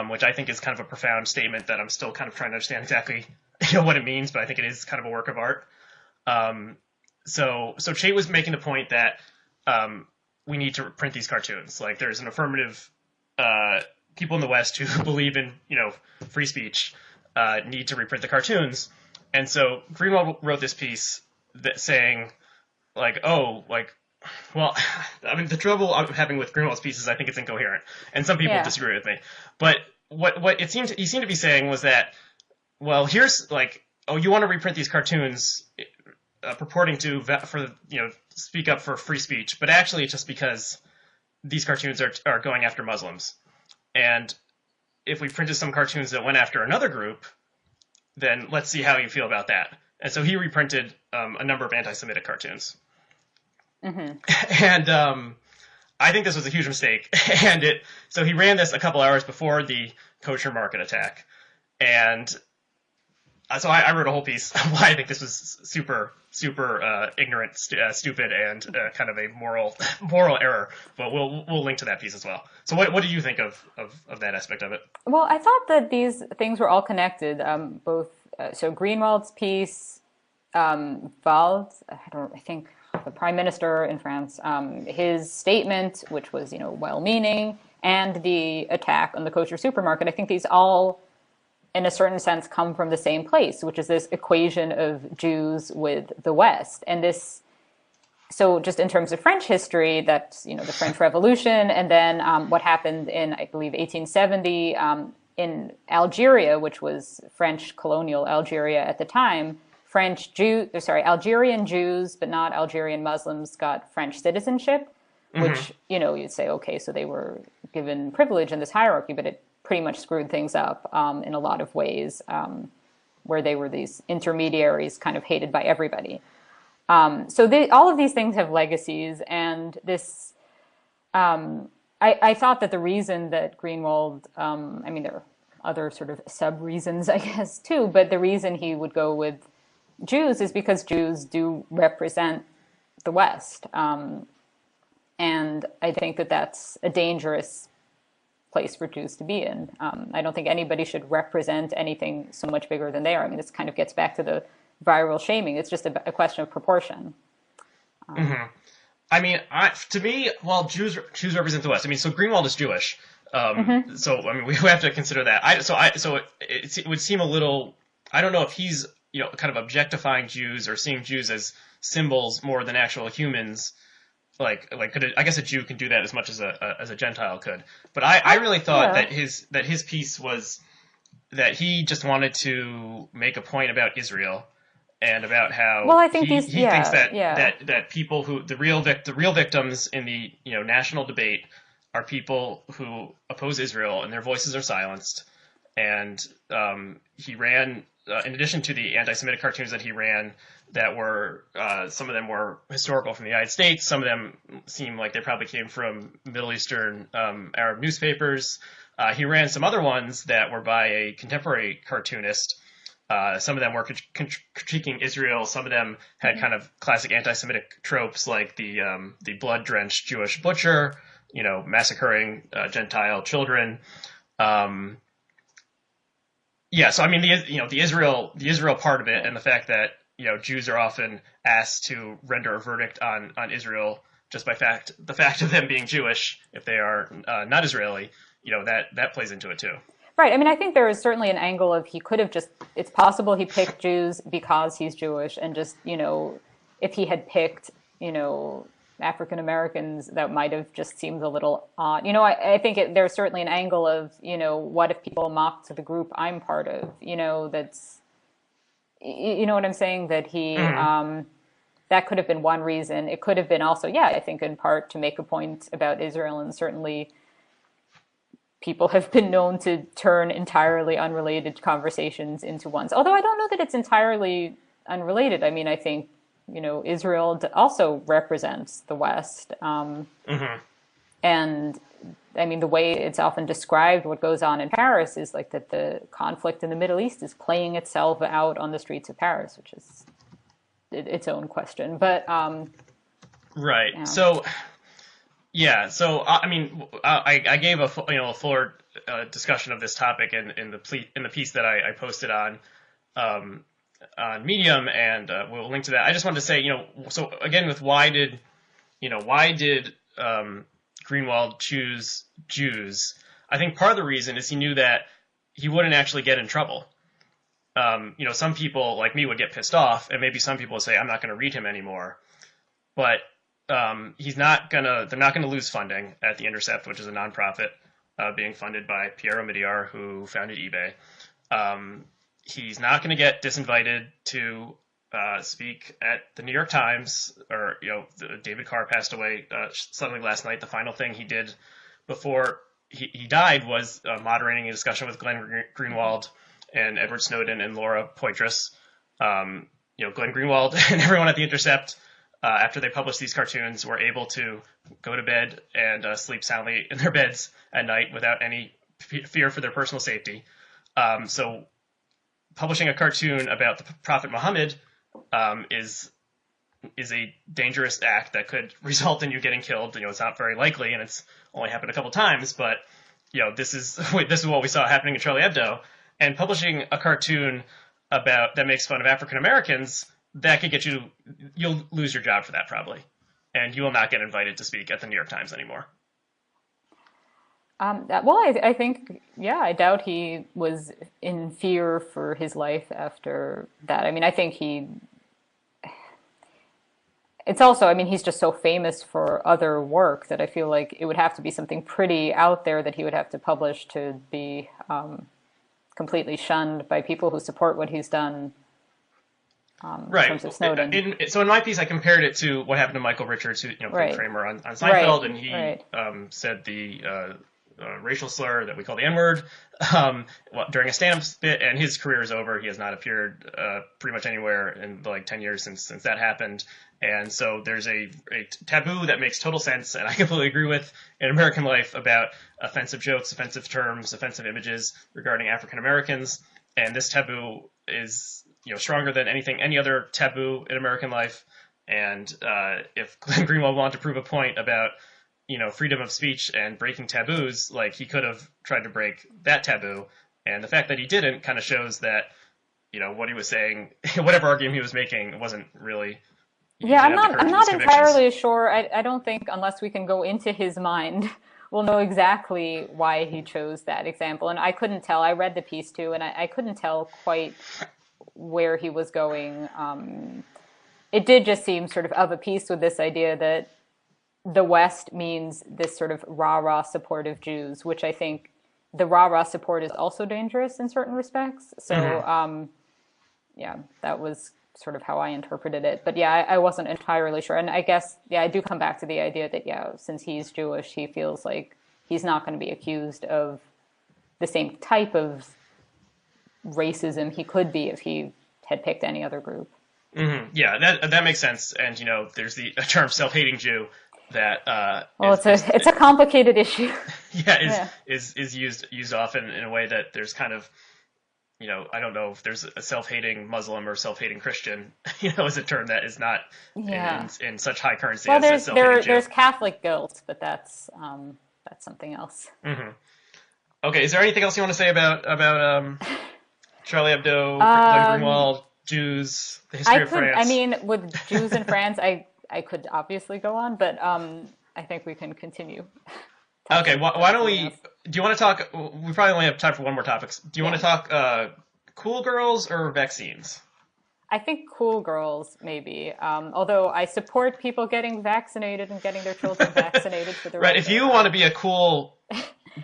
which I think is kind of a profound statement that I'm still kind of trying to understand exactly what it means, but I think it is kind of a work of art. So Chait was making the point that we need to print these cartoons. Like, there's an affirmative people in the West who believe in free speech need to reprint the cartoons. And so Greenwald wrote this piece that saying well, I mean, the trouble I'm having with Greenwald's piece is I think it's incoherent, and some people disagree with me. But what he seemed to be saying was that, well, here's you want to reprint these cartoons purporting to speak up for free speech, but actually it's just because these cartoons are going after Muslims. And if we printed some cartoons that went after another group, then let's see how you feel about that. And so he reprinted a number of anti-Semitic cartoons. Mm-hmm. And I think this was a huge mistake. And so he ran this a couple hours before the kosher market attack. And so I wrote a whole piece on why I think this was super ignorant, stupid, and kind of a moral error. But we'll link to that piece as well. So what do you think of that aspect of it? Well, I thought that these things were all connected. So Greenwald's piece, Valls, I think the Prime Minister in France, his statement, which was well-meaning, and the attack on the kosher supermarket. I think these all, in a certain sense, come from the same place, which is this equation of Jews with the West. And this, so just in terms of French history, that's, the French Revolution, and then what happened in, I believe, 1870 in Algeria, which was French colonial Algeria at the time. Algerian Jews, but not Algerian Muslims, got French citizenship, which, you'd say, okay, so they were given privilege in this hierarchy, but it pretty much screwed things up in a lot of ways, where they were these intermediaries kind of hated by everybody. So all of these things have legacies, and this, I thought that the reason that Greenwald, there are other sort of sub-reasons, I guess, too, but the reason he would go with Jews is because Jews do represent the West. And I think that that's a dangerous place for Jews to be in. I don't think anybody should represent anything so much bigger than they are. I mean, this kind of gets back to the viral shaming. It's just a question of proportion. I mean, to me, well, Jews represent the West. I mean, so Greenwald is Jewish. So I mean, we have to consider that. So it would seem a little. I don't know if he's kind of objectifying Jews or seeing Jews as symbols more than actual humans. I guess a Jew can do that as much as a Gentile could. But I really thought that his piece was that he just wanted to make a point about Israel and about how he thinks that people who the real victims in the national debate are people who oppose Israel and their voices are silenced. And he ran, in addition to the anti-Semitic cartoons that he ran, that were some of them were historical from the United States. Some of them seem like they probably came from Middle Eastern Arab newspapers. He ran some other ones that were by a contemporary cartoonist. Some of them were critiquing Israel. Some of them had kind of classic anti-Semitic tropes, like the blood-drenched Jewish butcher, massacring Gentile children. So I mean, the Israel part of it, and the fact that Jews are often asked to render a verdict on Israel just by the fact of them being Jewish, if they are not Israeli, that plays into it too. Right. I mean, I think there is certainly an angle of he could have it's possible he picked Jews because he's Jewish, and just, if he had picked, African Americans, that might have just seemed a little odd. I think there's certainly an angle of, what if people mocked the group I'm part of, that's, what I'm saying, that he, that could have been one reason. It could have been also, I think in part to make a point about Israel, and certainly people have been known to turn entirely unrelated conversations into ones. Although I don't know that it's entirely unrelated. I mean, I think, Israel also represents the West. And I mean, the way it's often described, what goes on in Paris is like that the conflict in the Middle East is playing itself out on the streets of Paris, which is its own question. But right. So I mean, I gave a fuller discussion of this topic in the piece that I posted on Medium, and we'll link to that. I just wanted to say, so again, with why did Greenwald choose Jews? I think part of the reason is he knew that he wouldn't actually get in trouble. Some people like me would get pissed off, and maybe some people would say, I'm not going to read him anymore. But they're not gonna lose funding at The Intercept, which is a nonprofit being funded by Pierre Omidyar, who founded eBay. He's not going to get disinvited to speak at the New York Times, or David Carr passed away suddenly last night. The final thing he did before he died was moderating a discussion with Glenn Greenwald and Edward Snowden and Laura Poitras. Glenn Greenwald and everyone at The Intercept, after they published these cartoons, were able to go to bed and sleep soundly in their beds at night without any fear for their personal safety. So publishing a cartoon about the Prophet Muhammad is a dangerous act that could result in you getting killed. It's not very likely, and it's only happened a couple times, but this is what we saw happening in Charlie Hebdo. And publishing a cartoon that makes fun of African Americans, that could get you'll lose your job for that probably, and you will not get invited to speak at the New York Times anymore. I think, I doubt he was in fear for his life after that. I mean, I think it's also, I mean, he's just so famous for other work that I feel like it would have to be something pretty out there that he would have to publish to be completely shunned by people who support what he's done. Right. In terms of Snowden. So in my piece, I compared it to what happened to Michael Richards, who played Kramer on Seinfeld, and he said the racial slur that we call the N-word during a stand-up bit, and his career is over. He has not appeared pretty much anywhere in the 10 years since that happened. And so there's a taboo that makes total sense, and I completely agree with, in American life about offensive jokes, offensive terms, offensive images regarding African Americans. And this taboo is stronger than any other taboo in American life. And if Glenn Greenwald wanted to prove a point about freedom of speech and breaking taboos, he could have tried to break that taboo. And the fact that he didn't kind of shows that, what he was saying, whatever argument he was making, wasn't really. Yeah, I'm not entirely sure. I don't think, unless we can go into his mind, we'll know exactly why he chose that example. And I couldn't tell. I read the piece too, and I couldn't tell quite where he was going. It did just seem sort of a piece with this idea that the West means this sort of rah-rah support of Jews, which I think the rah-rah support is also dangerous in certain respects. So, yeah, that was sort of how I interpreted it. But yeah, I wasn't entirely sure. And I guess, yeah, I do come back to the idea that, yeah, since he's Jewish, he feels like he's not going to be accused of the same type of racism he could be if he had picked any other group. Mm-hmm. Yeah, that makes sense. And, you know, there's the term self-hating Jew that well, it's a complicated issue. is used often in a way that there's kind of, you know, I don't know if there's a self-hating Muslim or self-hating Christian, you know, as a term that is not in such high currency. Well, as there's Catholic guilt, but that's something else. Mm-hmm. Okay, is there anything else you want to say about Charlie Hebdo, Greenwald, Jews, the history of France? I mean, with Jews in France, I could obviously go on, but I think we can continue. Okay, why don't we... Do you want to talk... We probably only have time for one more topic. Do you want to talk cool girls or vaccines? I think cool girls, maybe. Although I support people getting vaccinated and getting their children vaccinated for the right. If you want to be a cool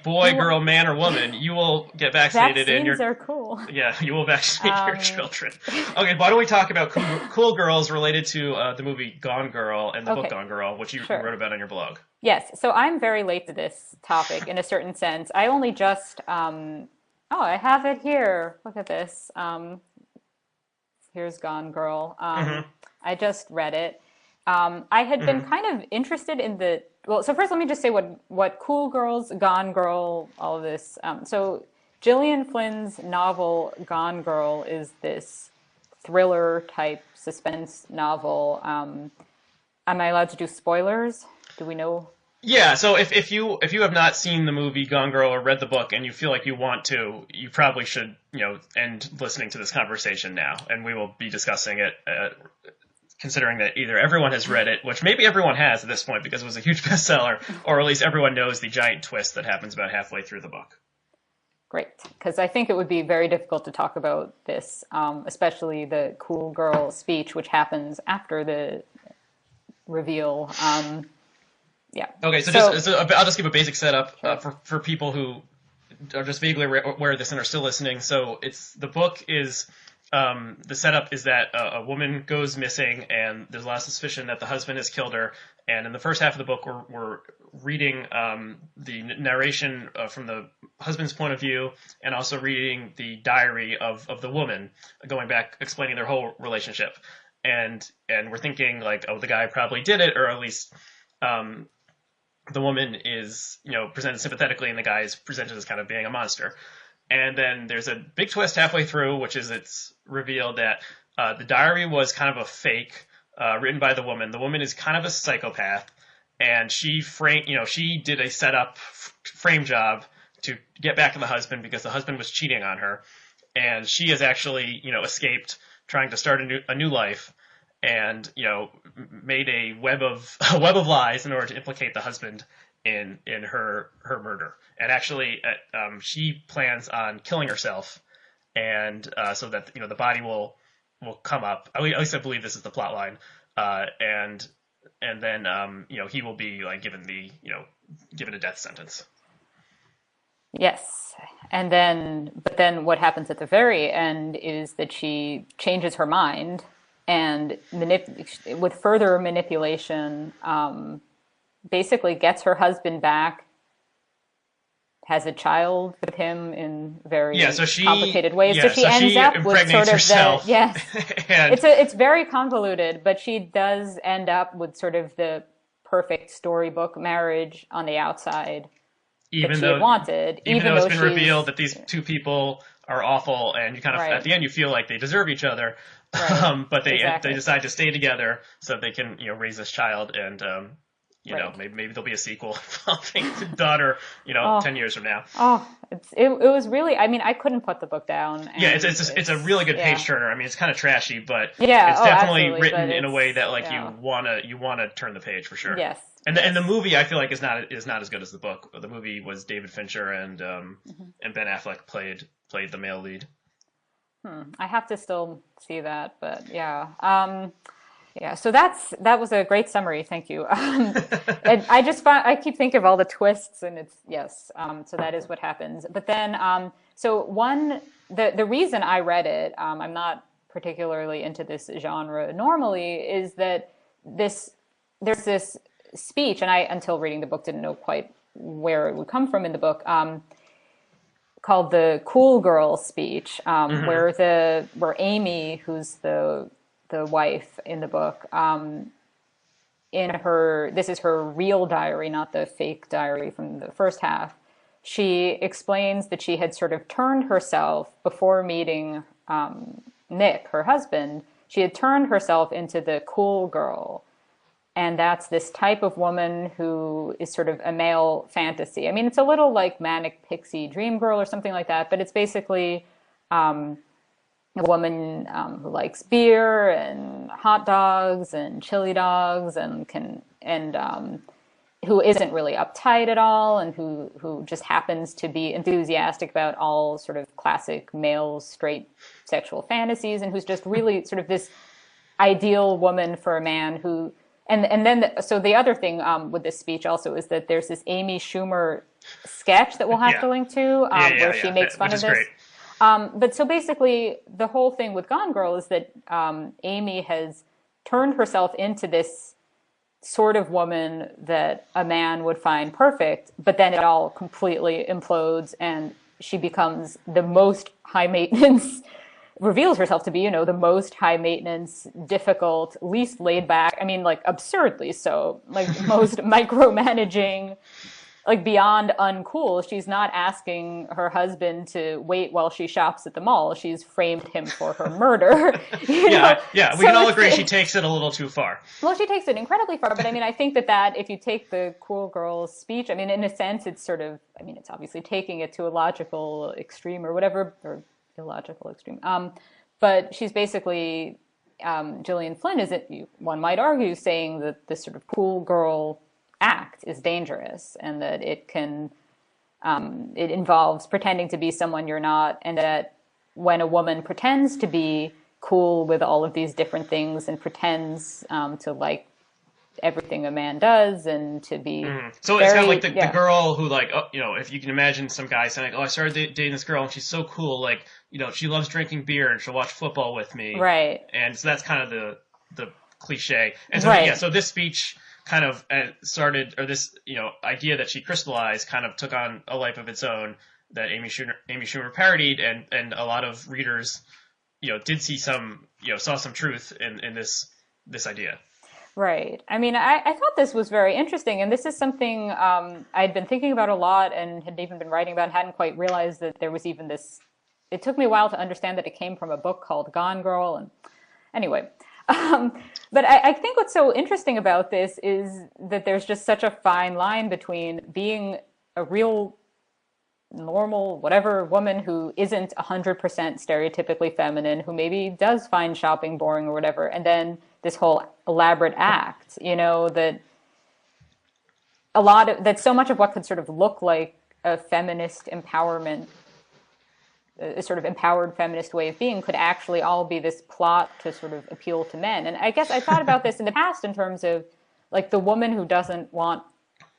boy, girl, man, or woman, you will get vaccinated. Vaccines are cool. Yeah, you will vaccinate your children. Okay, why don't we talk about cool girls related to the movie Gone Girl and the book Gone Girl, which you wrote about on your blog. Yes, so I'm very late to this topic in a certain sense. I only just, I have it here. Look at this. Here's Gone Girl. I just read it. I had been kind of interested in so first let me just say what Cool Girls, Gone Girl, all of this. So Gillian Flynn's novel Gone Girl is this thriller type suspense novel. Am I allowed to do spoilers? Do we know? Yeah, so if you have not seen the movie Gone Girl or read the book and you feel like you want to, you probably should, you know, end listening to this conversation now, and we will be discussing it, considering that either everyone has read it, which maybe everyone has at this point because it was a huge bestseller, or at least everyone knows the giant twist that happens about halfway through the book. Great, because I think it would be very difficult to talk about this, especially the cool girl speech, which happens after the reveal. Yeah. Okay, so I'll just give a basic setup for people who are just vaguely aware of this and are still listening. So the book is the setup is that a woman goes missing and there's a lot of suspicion that the husband has killed her. And in the first half of the book, we're reading the narration from the husband's point of view, and also reading the diary of the woman, going back, explaining their whole relationship. And we're thinking like, oh, the guy probably did it, or at least the woman is, you know, presented sympathetically and the guy is presented as kind of being a monster. And then there's a big twist halfway through, which is it's revealed that the diary was kind of a fake written by the woman. The woman is kind of a psychopath, and she did a setup frame job to get back at the husband because the husband was cheating on her, and she has actually, you know, escaped, trying to start a new life, and, you know, made a web of lies in order to implicate the husband in her murder. And actually, she plans on killing herself, and so that, you know, the body will come up. At least I believe this is the plot line. And then you know, he will be like given a death sentence. Yes. But then what happens at the very end is that she changes her mind, and with further manipulation, basically gets her husband back, has a child with him in very complicated ways. Yeah, so she ends up with sort of herself. It's very convoluted, but she does end up with sort of the perfect storybook marriage on the outside even though it's been revealed that these two people are awful, and you kind of at the end you feel like they deserve each other, but they decide to stay together so that they can, you know, raise this child, and you know, maybe there'll be a sequel involving the daughter, you know, 10 years from now. It was really, I mean, I couldn't put the book down. Yeah, it's a really good page turner. I mean, it's kind of trashy, but it's definitely written in a way that like you wanna turn the page for sure. Yes. And the movie, I feel like, is not as good as the book. The movie was David Fincher and Ben Affleck played the male lead. I have to still see that, but yeah. Yeah, so that was a great summary. Thank you. And I keep thinking of all the twists, and it's yes. So that is what happens. But then, the reason I read it, I'm not particularly into this genre normally, is that there's this speech, and I until reading the book didn't know quite where it would come from in the book. Called the cool girl speech, where Amy, who's the wife in the book, this is her real diary, not the fake diary from the first half. She explains that she had sort of turned herself before meeting Nick, her husband. She had turned herself into the cool girl. And that's this type of woman who is sort of a male fantasy. I mean, it's a little like manic pixie dream girl or something like that, but it's basically a woman who likes beer and hot dogs and chili dogs and who isn't really uptight at all, and who just happens to be enthusiastic about all sort of classic male straight sexual fantasies, and who's just really sort of this ideal woman for a man who. So the other thing with this speech also is that there's this Amy Schumer sketch that we'll have to link to, where she makes fun of this. But so basically, the whole thing with Gone Girl is that Amy has turned herself into this sort of woman that a man would find perfect, but then it all completely implodes, and she becomes the most high maintenance. Reveals herself to be, the most high maintenance, difficult, least laid back. I mean, like absurdly so, like most micromanaging, like beyond uncool. She's not asking her husband to wait while she shops at the mall. She's framed him for her murder. Yeah. We can all agree she takes it a little too far. Well, she takes it incredibly far, but I mean, I think that if you take the cool girl's speech, I mean, in a sense, it's sort of, I mean, it's obviously taking it to a logical extreme or whatever, or illogical extreme. But she's basically, Gillian Flynn is, one might argue, saying that this sort of cool girl act is dangerous, and that it involves pretending to be someone you're not, and that when a woman pretends to be cool with all of these different things and pretends to like everything a man does and to be so it's kind of like the girl who, like, if you can imagine some guy saying, I started dating this girl and she's so cool, like, she loves drinking beer and she'll watch football with me, right? And so that's kind of the cliche. And so so this speech kind of started, or this idea that she crystallized kind of took on a life of its own, that Amy Schumer parodied, and a lot of readers did see saw some truth in this idea. Right. I mean, I thought this was very interesting, and this is something I'd been thinking about a lot and had even been writing about, and hadn't quite realized that there was even this. It took me a while to understand that it came from a book called Gone Girl, and anyway. But I think what's so interesting about this is that there's just such a fine line between being a real normal, whatever woman who isn't 100% stereotypically feminine, who maybe does find shopping boring or whatever, and then this whole elaborate act, that that so much of what could sort of look like a feminist empowerment, a sort of empowered feminist way of being, could actually all be this plot to sort of appeal to men. And I guess I thought about this in the past in terms of like the woman who doesn't want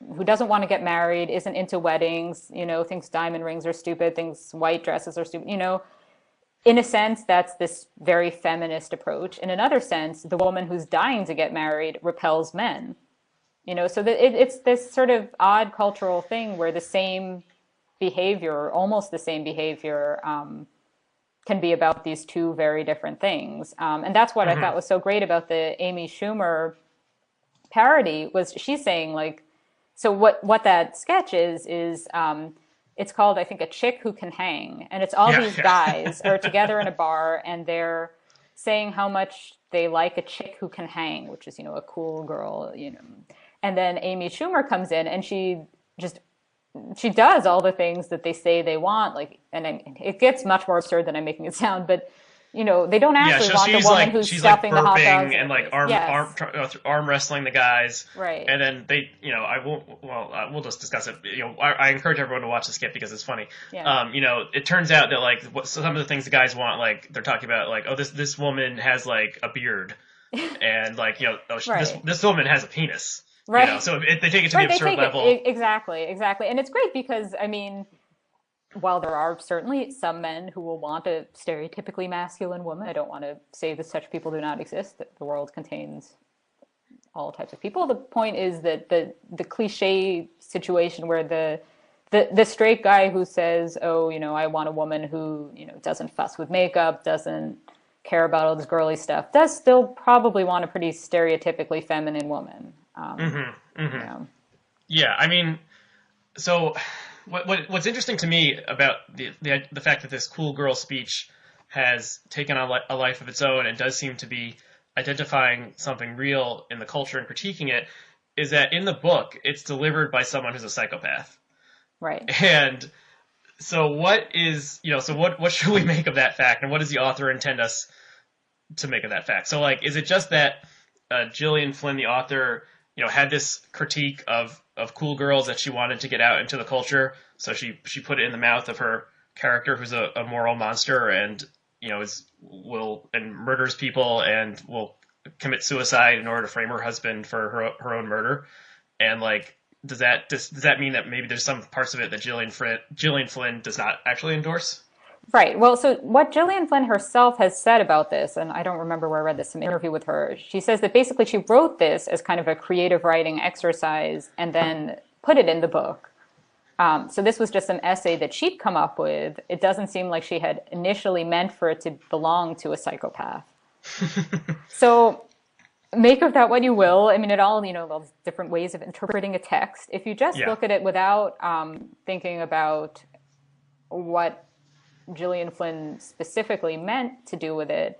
to get married, isn't into weddings, thinks diamond rings are stupid, thinks white dresses are stupid, in a sense, that's this very feminist approach. In another sense, the woman who's dying to get married repels men, so that it's this sort of odd cultural thing where the same behavior, or almost the same behavior, can be about these two very different things. And that's what I thought was so great about the Amy Schumer parody, was she's saying, like, so what that sketch is it's called, I think, A Chick Who Can Hang. And it's all these guys are together in a bar, and they're saying how much they like a chick who can hang, which is, a cool girl, And then Amy Schumer comes in, and she does all the things that they say they want, like, and it gets much more absurd than I'm making it sound, but they don't actually want the woman who's stuffing the hot dogs and like arm wrestling the guys, right? And then they, we'll just discuss it. I encourage everyone to watch the skit because it's funny. Yeah. It turns out that like some of the things the guys want, like they're talking about, like, oh, this woman has like a beard, and like right. this woman has a penis, right? So they take it to the absurd level. Exactly, and it's great because I mean, while there are certainly some men who will want a stereotypically masculine woman, I don't want to say that such people do not exist, that the world contains all types of people. The point is that the cliche situation where the straight guy who says, oh, I want a woman who, doesn't fuss with makeup, doesn't care about all this girly stuff, does still probably want a pretty stereotypically feminine woman. Yeah, I mean, so... What's interesting to me about the fact that this cool girl speech has taken on a life of its own and does seem to be identifying something real in the culture and critiquing it is that in the book it's delivered by someone who's a psychopath. Right. And so what should we make of that fact, and what does the author intend us to make of that fact? So like, is it just that Gillian Flynn, the author, had this critique of cool girls that she wanted to get out into the culture, so she put it in the mouth of her character, who's a moral monster and murders people and will commit suicide in order to frame her husband for her own murder. And like, does that mean that maybe there's some parts of it that Gillian Flynn does not actually endorse? Right. Well, so what Gillian Flynn herself has said about this, and I don't remember where I read this, some interview with her, she says that basically she wrote this as kind of a creative writing exercise and then put it in the book. So this was just an essay that she'd come up with. It doesn't seem like she had initially meant for it to belong to a psychopath. So make of that what you will. I mean, those different ways of interpreting a text. If you just look at it without thinking about what Gillian Flynn specifically meant to do with it,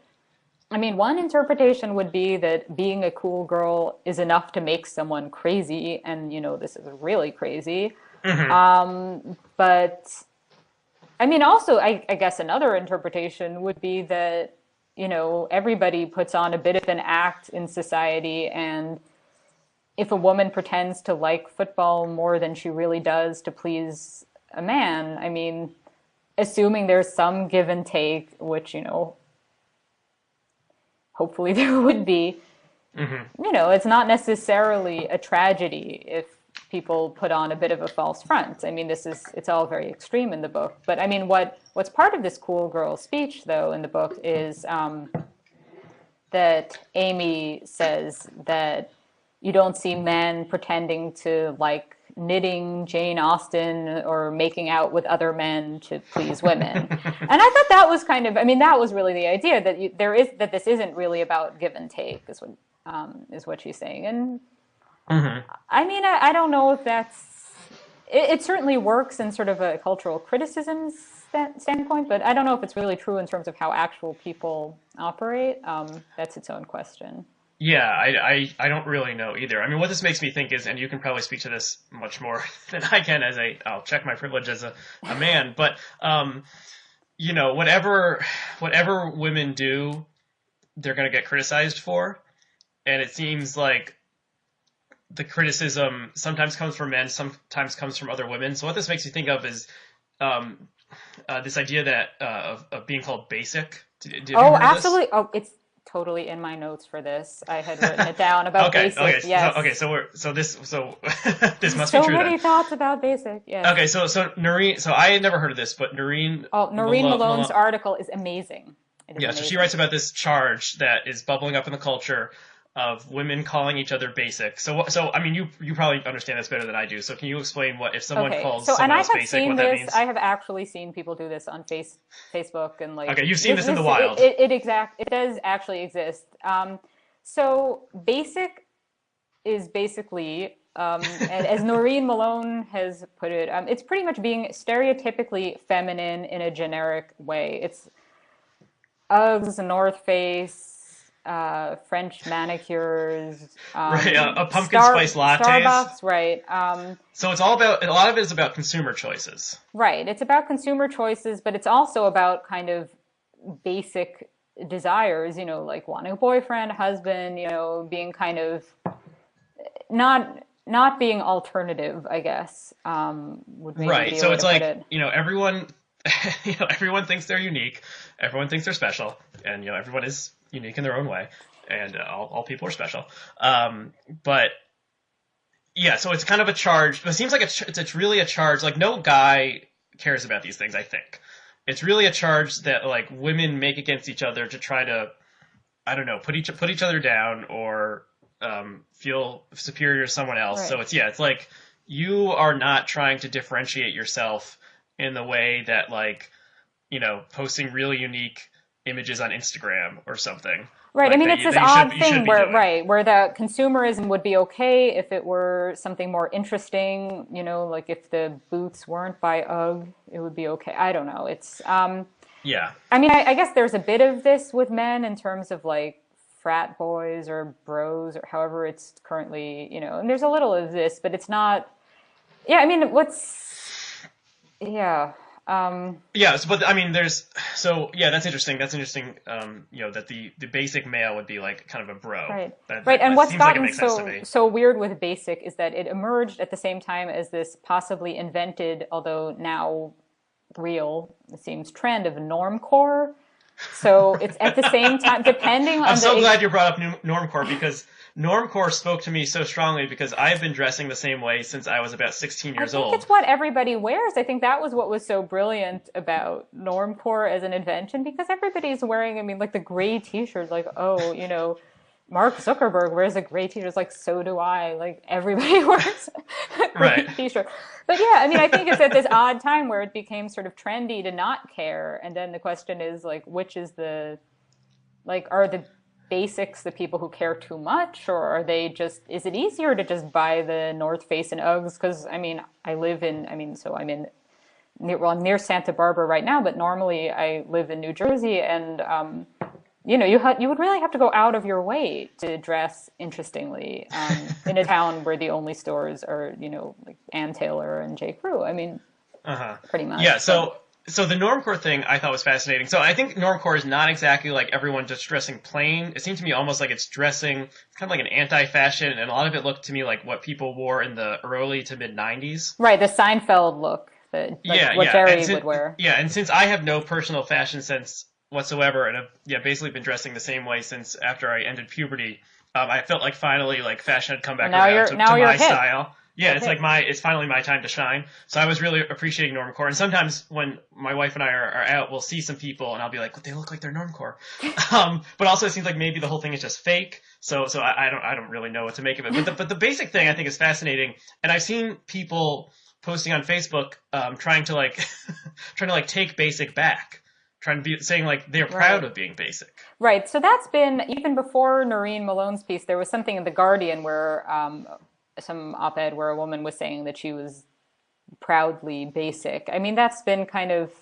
I mean, one interpretation would be that being a cool girl is enough to make someone crazy, and this is really crazy. Mm-hmm. But I mean, also, I guess another interpretation would be that everybody puts on a bit of an act in society, and if a woman pretends to like football more than she really does to please a man, I mean, assuming there's some give and take, which, hopefully there would be, it's not necessarily a tragedy if people put on a bit of a false front. I mean, it's all very extreme in the book. But I mean, what's part of this cool girl speech, though, in the book is that Amy says that you don't see men pretending to like knitting Jane Austen or making out with other men to please women. And I thought that was that was really the idea, that this isn't really about give and take, is what she's saying. And I mean, I don't know if it certainly works in sort of a cultural criticism standpoint, but I don't know if it's really true in terms of how actual people operate. That's its own question. Yeah, I don't really know either. I mean, what this makes me think is, and you can probably speak to this much more than I can I'll check my privilege as a man, but, whatever women do, they're going to get criticized for. And it seems like the criticism sometimes comes from men, sometimes comes from other women. So what this makes me think of is, this idea that, of being called basic. Oh, absolutely. This? Oh, it's totally in my notes for this. I had written it down about basic. Okay, yes. So this must be true. So many thoughts about basic. Yes. Okay, so Noreen. So I had never heard of this, but Noreen. Oh, Noreen Malone's article is amazing. So she writes about this charge that is bubbling up in the culture of women calling each other basic. So I mean, you probably understand this better than I do. So can you explain what if someone calls someone else basic, what that means? I have actually seen people do this on Facebook and like. Okay, you've seen this in the wild. It does actually exist. So basic is basically, and as Noreen Malone has put it, it's pretty much being stereotypically feminine in a generic way. It's Uggs, North Face, French manicures, right? A pumpkin spice latte, Starbucks, right? So it's all about, a lot of it is about consumer choices, right? It's about consumer choices, but it's also about kind of basic desires, like wanting a boyfriend, husband, being kind of not being alternative, I guess, would maybe right. be a So way it's to put like, it. Everyone, everyone thinks they're unique. Everyone thinks they're special, and everyone is unique in their own way, and all people are special. But yeah, so it's kind of a charge. It seems like it's really a charge. Like no guy cares about these things. I think it's really a charge that like women make against each other to try to, I don't know, put each other down or feel superior to someone else. Right. So it's like you are not trying to differentiate yourself in the way that like posting really unique images on Instagram or something. Right. I Like mean, that it's you, this that you odd should thing be where, doing. right, where the consumerism would be okay if it were something more interesting, like if the boots weren't by UGG, it would be okay. I don't know. Yeah. I mean, I guess there's a bit of this with men in terms of like frat boys or bros or however it's currently, and there's a little of this, but it's not, yeah, I mean, yeah. Yeah, but I mean, that's interesting. That's interesting. That the basic male would be like kind of a bro. Right. Right. And That what's seems like it gotten makes sense to me. so weird with basic is that it emerged at the same time as this possibly invented, although now real, it seems, trend of normcore. So it's at the same time, depending on I'm so glad you brought up normcore because normcore spoke to me so strongly because I've been dressing the same way since I was about 16 I years think old. it's what everybody wears. I think that was what was so brilliant about normcore as an invention because everybody's wearing, I mean, like the gray t-shirt, like, oh, Mark Zuckerberg wears a gray t-shirt. It's like, so do I. Like, everybody wears a gray Right. t-shirt. But yeah, I mean, I think it's at this odd time where it became sort of trendy to not care. And then the question is, like, which is are the basics the people who care too much? Or are they just, is it easier to just buy the North Face and Uggs? Because, I mean, I'm near Santa Barbara right now, but normally I live in New Jersey and, you would really have to go out of your way to dress interestingly in a town where the only stores are, like Ann Taylor and J. Crew. I mean, pretty much. Yeah. So the normcore thing I thought was fascinating. So I think normcore is not exactly like everyone just dressing plain. It seemed to me almost like it's dressing kind of like an anti-fashion, and a lot of it looked to me like what people wore in the early to mid 90s. Right, the Seinfeld look, what Jerry would wear. Yeah, and since I have no personal fashion sense whatsoever, and I've basically been dressing the same way since after I ended puberty. I felt like finally like fashion had come back around to my style. Yeah, it's like it's finally my time to shine. So I was really appreciating normcore. And sometimes when my wife and I are out, we'll see some people and I'll be like, "But they look like they're normcore." But also it seems like maybe the whole thing is just fake. So I don't really know what to make of it. But the basic thing I think is fascinating. And I've seen people posting on Facebook trying to take basic back. Trying to be saying like they're proud of being basic. Right. So that's been even before Noreen Malone's piece. There was something in the Guardian where some op-ed where a woman was saying that she was proudly basic. I mean, that's been kind of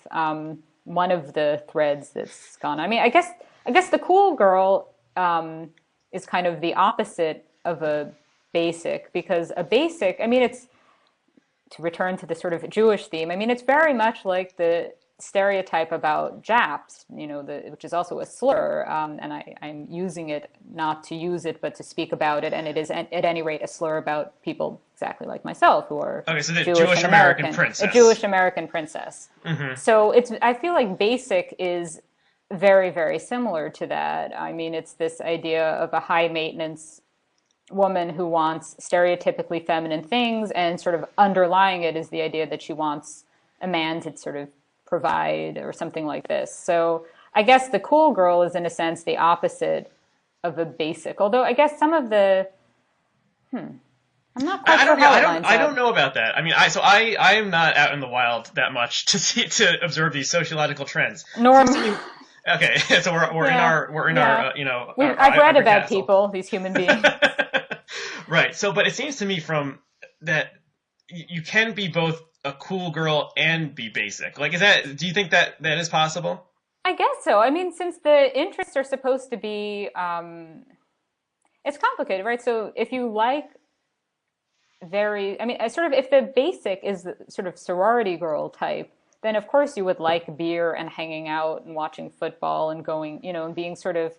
one of the threads that's gone. I mean, I guess the cool girl is kind of the opposite of a basic because a basic. I mean, it's to return to the sort of Jewish theme. I mean, it's very much like the stereotype about Japs, which is also a slur, and I'm using it not to use it, but to speak about it, and it is at any rate a slur about people exactly like myself who are so the Jewish American princess, a Jewish American princess. Mm-hmm. So I feel like basic is very, very similar to that. I mean, it's this idea of a high maintenance woman who wants stereotypically feminine things, and sort of underlying it is the idea that she wants a man to sort of provide or something like this. So I guess the cool girl is in a sense the opposite of a basic. Although I guess some of the I'm not quite sure how it lines up. I don't know about that. I mean, I am not out in the wild that much to observe these sociological trends. Okay, so we're in our I've read about castle. People, these human beings. Right. So, but it seems to me from that you can be both a cool girl and be basic. Like, do you think that is possible? I guess so. I mean, since the interests are supposed to be, it's complicated, right? So if you like if the basic is the sort of sorority girl type, then of course you would like beer and hanging out and watching football and going, and being sort of,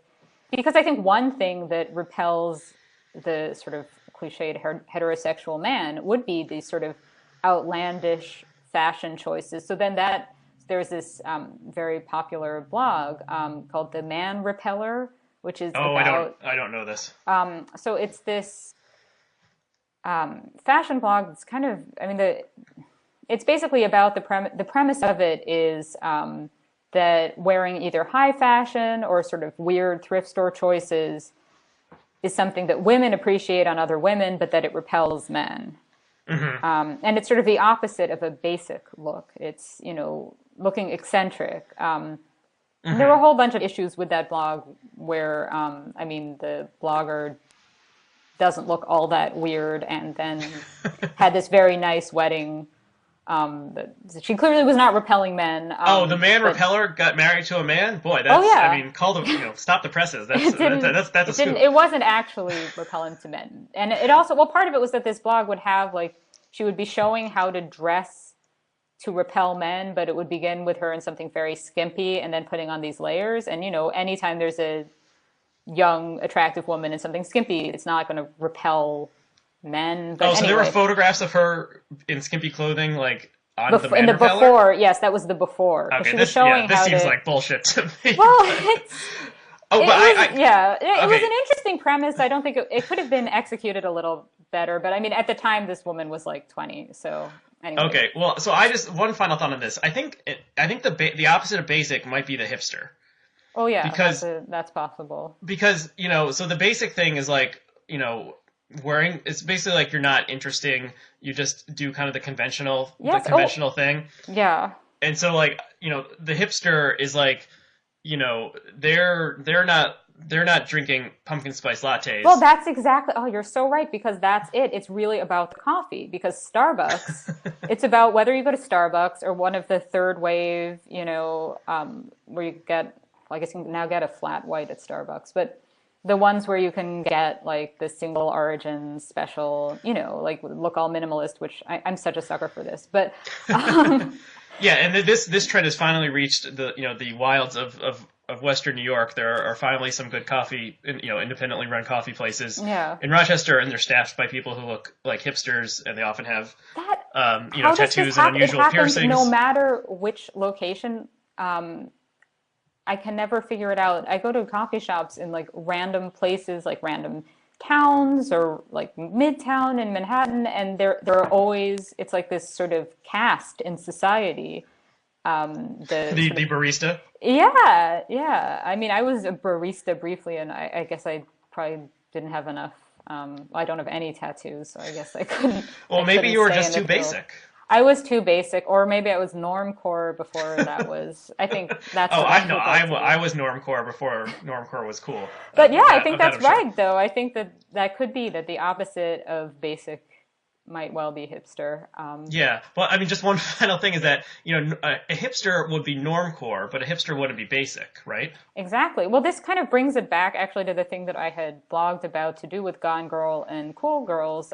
because I think one thing that repels the sort of cliched heterosexual man would be these sort of outlandish fashion choices. So then there's this very popular blog called The Man Repeller, which is about... I don't know this. So it's this fashion blog that's kind of, it's basically about the premise of it is that wearing either high fashion or sort of weird thrift store choices is something that women appreciate on other women, but that it repels men. Mm-hmm. And it's sort of the opposite of a basic look. It's, looking eccentric. Mm-hmm. There were a whole bunch of issues with that blog where, the blogger doesn't look all that weird and then had this very nice wedding. She clearly was not repelling men. The man repeller got married to a man? Boy, that's, call them, stop the presses. That's a scoop. It wasn't actually repellent to men. And it also, part of it was that this blog would have, she would be showing how to dress to repel men, but it would begin with her in something very skimpy and then putting on these layers. And, anytime there's a young, attractive woman in something skimpy, it's not going to repel men. But so there were photographs of her in skimpy clothing, on the Man Repeller? Before, yes, that was the before. Okay, this seems like bullshit to me. Well, it was an interesting premise. I don't think it could have been executed a little better, but at the time this woman was 20, so anyway. Okay, well, so one final thought on this. I think the opposite of basic might be the hipster. Oh yeah, because that's possible. Because, so the basic thing is wearing, it's basically you're not interesting, you just do kind of the conventional thing. Yeah. And so the hipster is they're not drinking pumpkin spice lattes. Well, that's exactly, you're so right, because that's it. It's really about the coffee, because Starbucks, it's about whether you go to Starbucks or one of the third wave, where you get, I guess you can now get a flat white at Starbucks, but the ones where you can get the single origin special, look all minimalist, which I'm such a sucker for this, but yeah, and this trend has finally reached the wilds of Western New York. There are finally some good coffee, independently run coffee places in Rochester, and they're staffed by people who look like hipsters, and they often have tattoos and unusual piercings. No matter which location. I can never figure it out. I go to coffee shops in random places, random towns or Midtown in Manhattan, and there are always, it's this sort of caste in society. The barista? Yeah. I was a barista briefly, and I guess I probably didn't have enough. I don't have any tattoos, so I guess I couldn't. Well, maybe you were just too basic. I was too basic, or maybe I was normcore before that was. I think that's. I was normcore before normcore was cool. But I think that's right, though. I think that could be that the opposite of basic might well be hipster. Yeah, well, just one final thing is that a hipster would be normcore, but a hipster wouldn't be basic, right? Exactly. Well, this kind of brings it back actually to the thing that I had blogged about to do with Gone Girl and Cool Girls,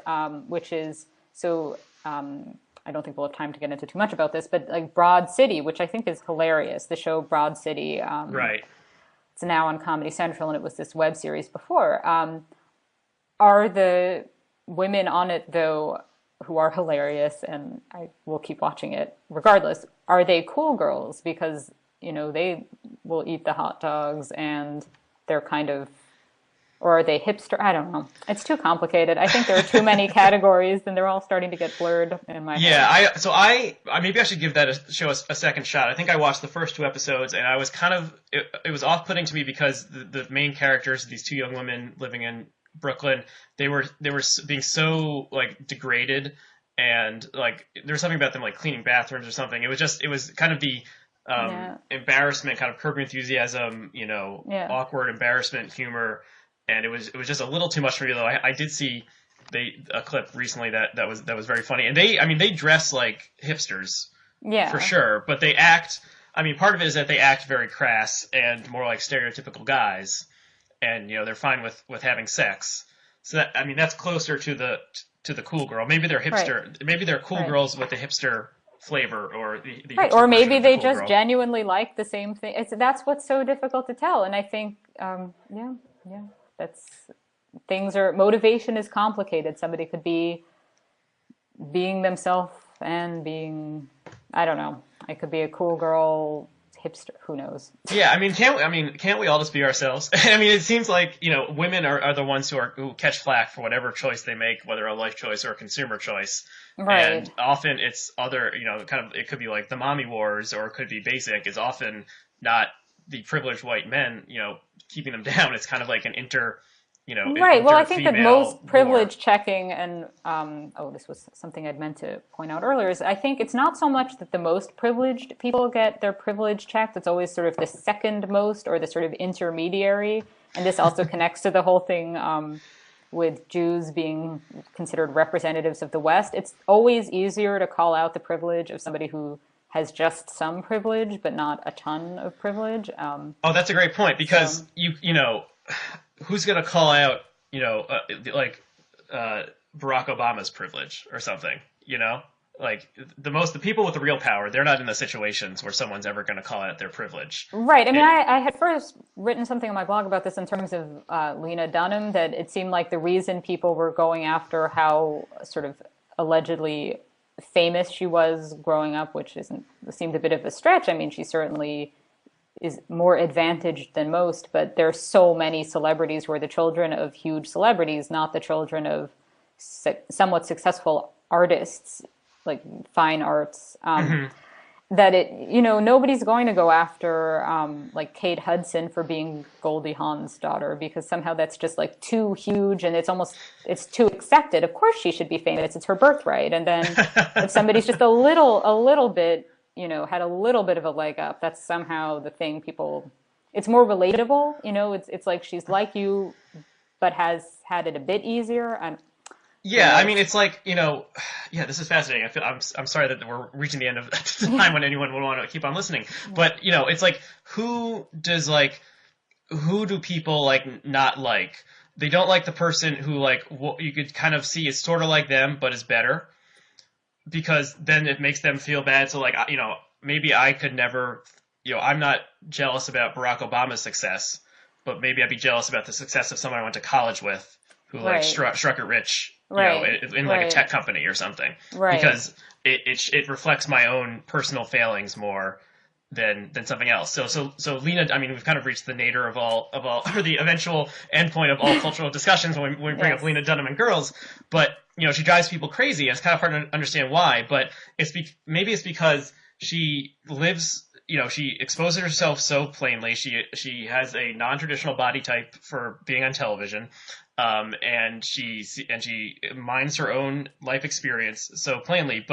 which is so. I don't think we'll have time to get into too much about this, but Broad City, which I think is hilarious. The show Broad City. Right. It's now on Comedy Central, and it was this web series before. Are the women on it, though, who are hilarious, and I will keep watching it regardless, are they cool girls? Because, they will eat the hot dogs, and they're kind of... Or are they hipster? I don't know. It's too complicated. I think there are too many categories, and they're all starting to get blurred in my head. Yeah, maybe I should give that show a second shot. I think I watched the first 2 episodes, and I was it was off-putting to me because the main characters, these 2 young women living in Brooklyn, they were being so degraded, and there was something about them cleaning bathrooms or something. It was kind of the embarrassment, kind of Curb Your Enthusiasm, awkward embarrassment humor. And it was just a little too much for me, though. I did see a clip recently that was very funny. And they dress like hipsters, for sure. But they act. Part of it is that they act very crass and more like stereotypical guys. And they're fine with having sex. So that's closer to the cool girl. Maybe they're hipster. Right. Maybe they're cool girls with the hipster flavor or the Right, hipster or version maybe of the they cool just girl. genuinely like the same thing. That's what's so difficult to tell. And I think, yeah, yeah, that's motivation is complicated. Somebody could be being themselves and being, I don't know, I could be a cool girl, hipster, who knows? Yeah, can't we all just be ourselves? I mean, it seems like, women are the ones who catch flack for whatever choice they make, whether a life choice or a consumer choice. Right. And often it's other, it could be like the mommy wars, or it could be basic. It's often not the privileged white men, keeping them down. It's kind of like an Right. Well, I think that inter-female most war. privilege checking and, this was something I'd meant to point out earlier, is I think it's not so much that the most privileged people get their privilege checked. It's always sort of the second most or the sort of intermediary. And this also connects to the whole thing with Jews being considered representatives of the West. It's always easier to call out the privilege of somebody who has just some privilege, but not a ton of privilege. Oh, that's a great point, because So who's going to call out, like Barack Obama's privilege or something, Like the people with the real power, they're not in the situations where someone's ever going to call out their privilege. Right. I mean, I had first written something on my blog about this in terms of Lena Dunham, that it seemed like the reason people were going after how sort of allegedly famous she was growing up, which seemed a bit of a stretch. I mean, she certainly is more advantaged than most, but there's so many celebrities who are the children of huge celebrities, not the children of somewhat successful artists, like fine arts. That nobody's going to go after like Kate Hudson for being Goldie Hawn's daughter, because somehow that's just like too huge and it's too accepted. Of course she should be famous. It's her birthright. And then if somebody's just a little bit, had a little bit of a leg up, that's somehow the thing it's more relatable. It's like she's like you, but has had it a bit easier. Yeah, I mean, it's like, yeah, this is fascinating. I'm sorry that we're reaching the end of the time when anyone would want to keep on listening. But, it's like, who do people, like, not like? They don't like the person who, like, you could kind of see is sort of like them, but is better, because then it makes them feel bad. So, like, maybe I could never, I'm not jealous about Barack Obama's success, but maybe I'd be jealous about the success of someone I went to college with, who like struck it rich, in like a tech company or something, because it reflects my own personal failings more than something else. So Lena, I mean, we've kind of reached the nadir of all, or the eventual endpoint of all cultural discussions when we bring up Lena Dunham and girls. But she drives people crazy. It's kind of hard to understand why, but maybe it's because she lives. She exposes herself so plainly. She has a non-traditional body type for being on television. And she minds her own life experience so plainly,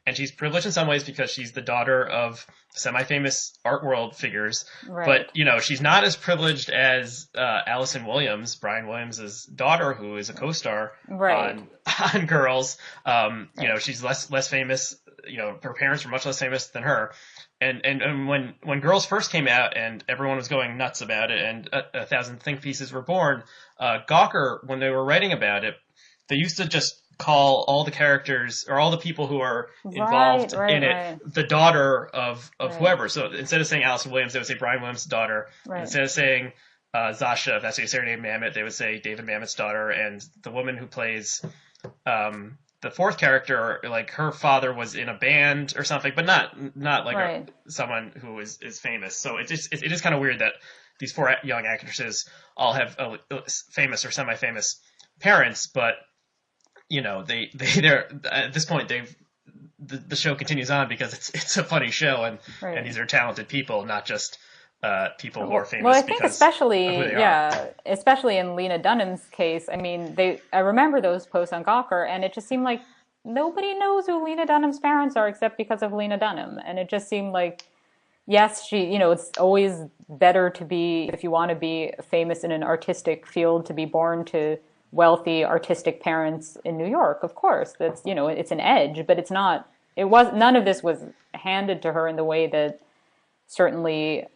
and she's privileged in some ways because she's the daughter of semi-famous art world figures. Right. But, she's not as privileged as, Allison Williams, Brian Williams' daughter, who is a co-star on Girls. She's less famous. Her parents were much less famous than her. And when Girls first came out and everyone was going nuts about it, and a thousand think pieces were born, Gawker, when they were writing about it, they used to just call all the characters or all the people who are involved in it the daughter of whoever. So instead of saying Allison Williams, they would say Brian Williams' daughter. Instead of saying Zasha, if that's how you say her name, Mamet, they would say David Mamet's daughter. And the woman who plays the fourth character, like her father was in a band or something, but not like someone who is famous. So it is kind of weird that these four young actresses all have famous or semi-famous parents, but they're at this point the show continues on because it's a funny show, and these are talented people, not just people who are famous. Well, I think especially in Lena Dunham's case, I mean, I remember those posts on Gawker, and it just seemed like nobody knows who Lena Dunham's parents are except because of Lena Dunham. And it just seemed like, yes, it's always better to be, if you want to be famous in an artistic field, to be born to wealthy artistic parents in New York. Of course, that's, it's an edge, but none of this was handed to her in the way that certainly,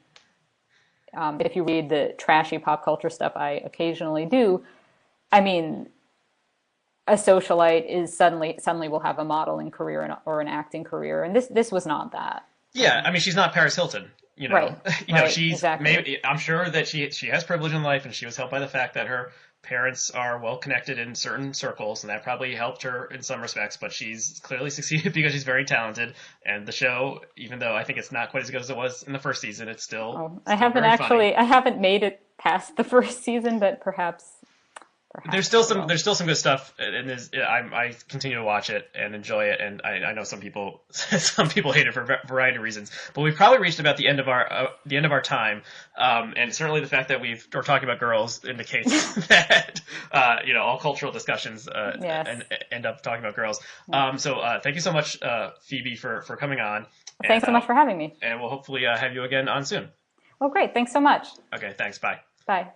if you read the trashy pop culture stuff I occasionally do, I mean, a socialite is suddenly will have a modeling career or an acting career, and this was not that. Yeah, I mean, she's not Paris Hilton, you know. Right, You know, right, she's exactly. maybe, I'm sure that she has privilege in life, and she was helped by the fact that her parents are well connected in certain circles, and that probably helped her in some respects. But she's clearly succeeded because she's very talented, and the show, even though I think it's not quite as good as it was in the first season, it's still I haven't made it past the first season, but perhaps there's still some good stuff, and I continue to watch it and enjoy it, and I know some people hate it for a variety of reasons, but we've probably reached about the end of our time, and certainly the fact that we're talking about girls indicates that all cultural discussions yes. end up talking about girls. So thank you so much, Phoebe, for coming on. Thanks so much for having me, and we'll hopefully have you again on soon. Well, great. Thanks so much. Okay, thanks. Bye. Bye.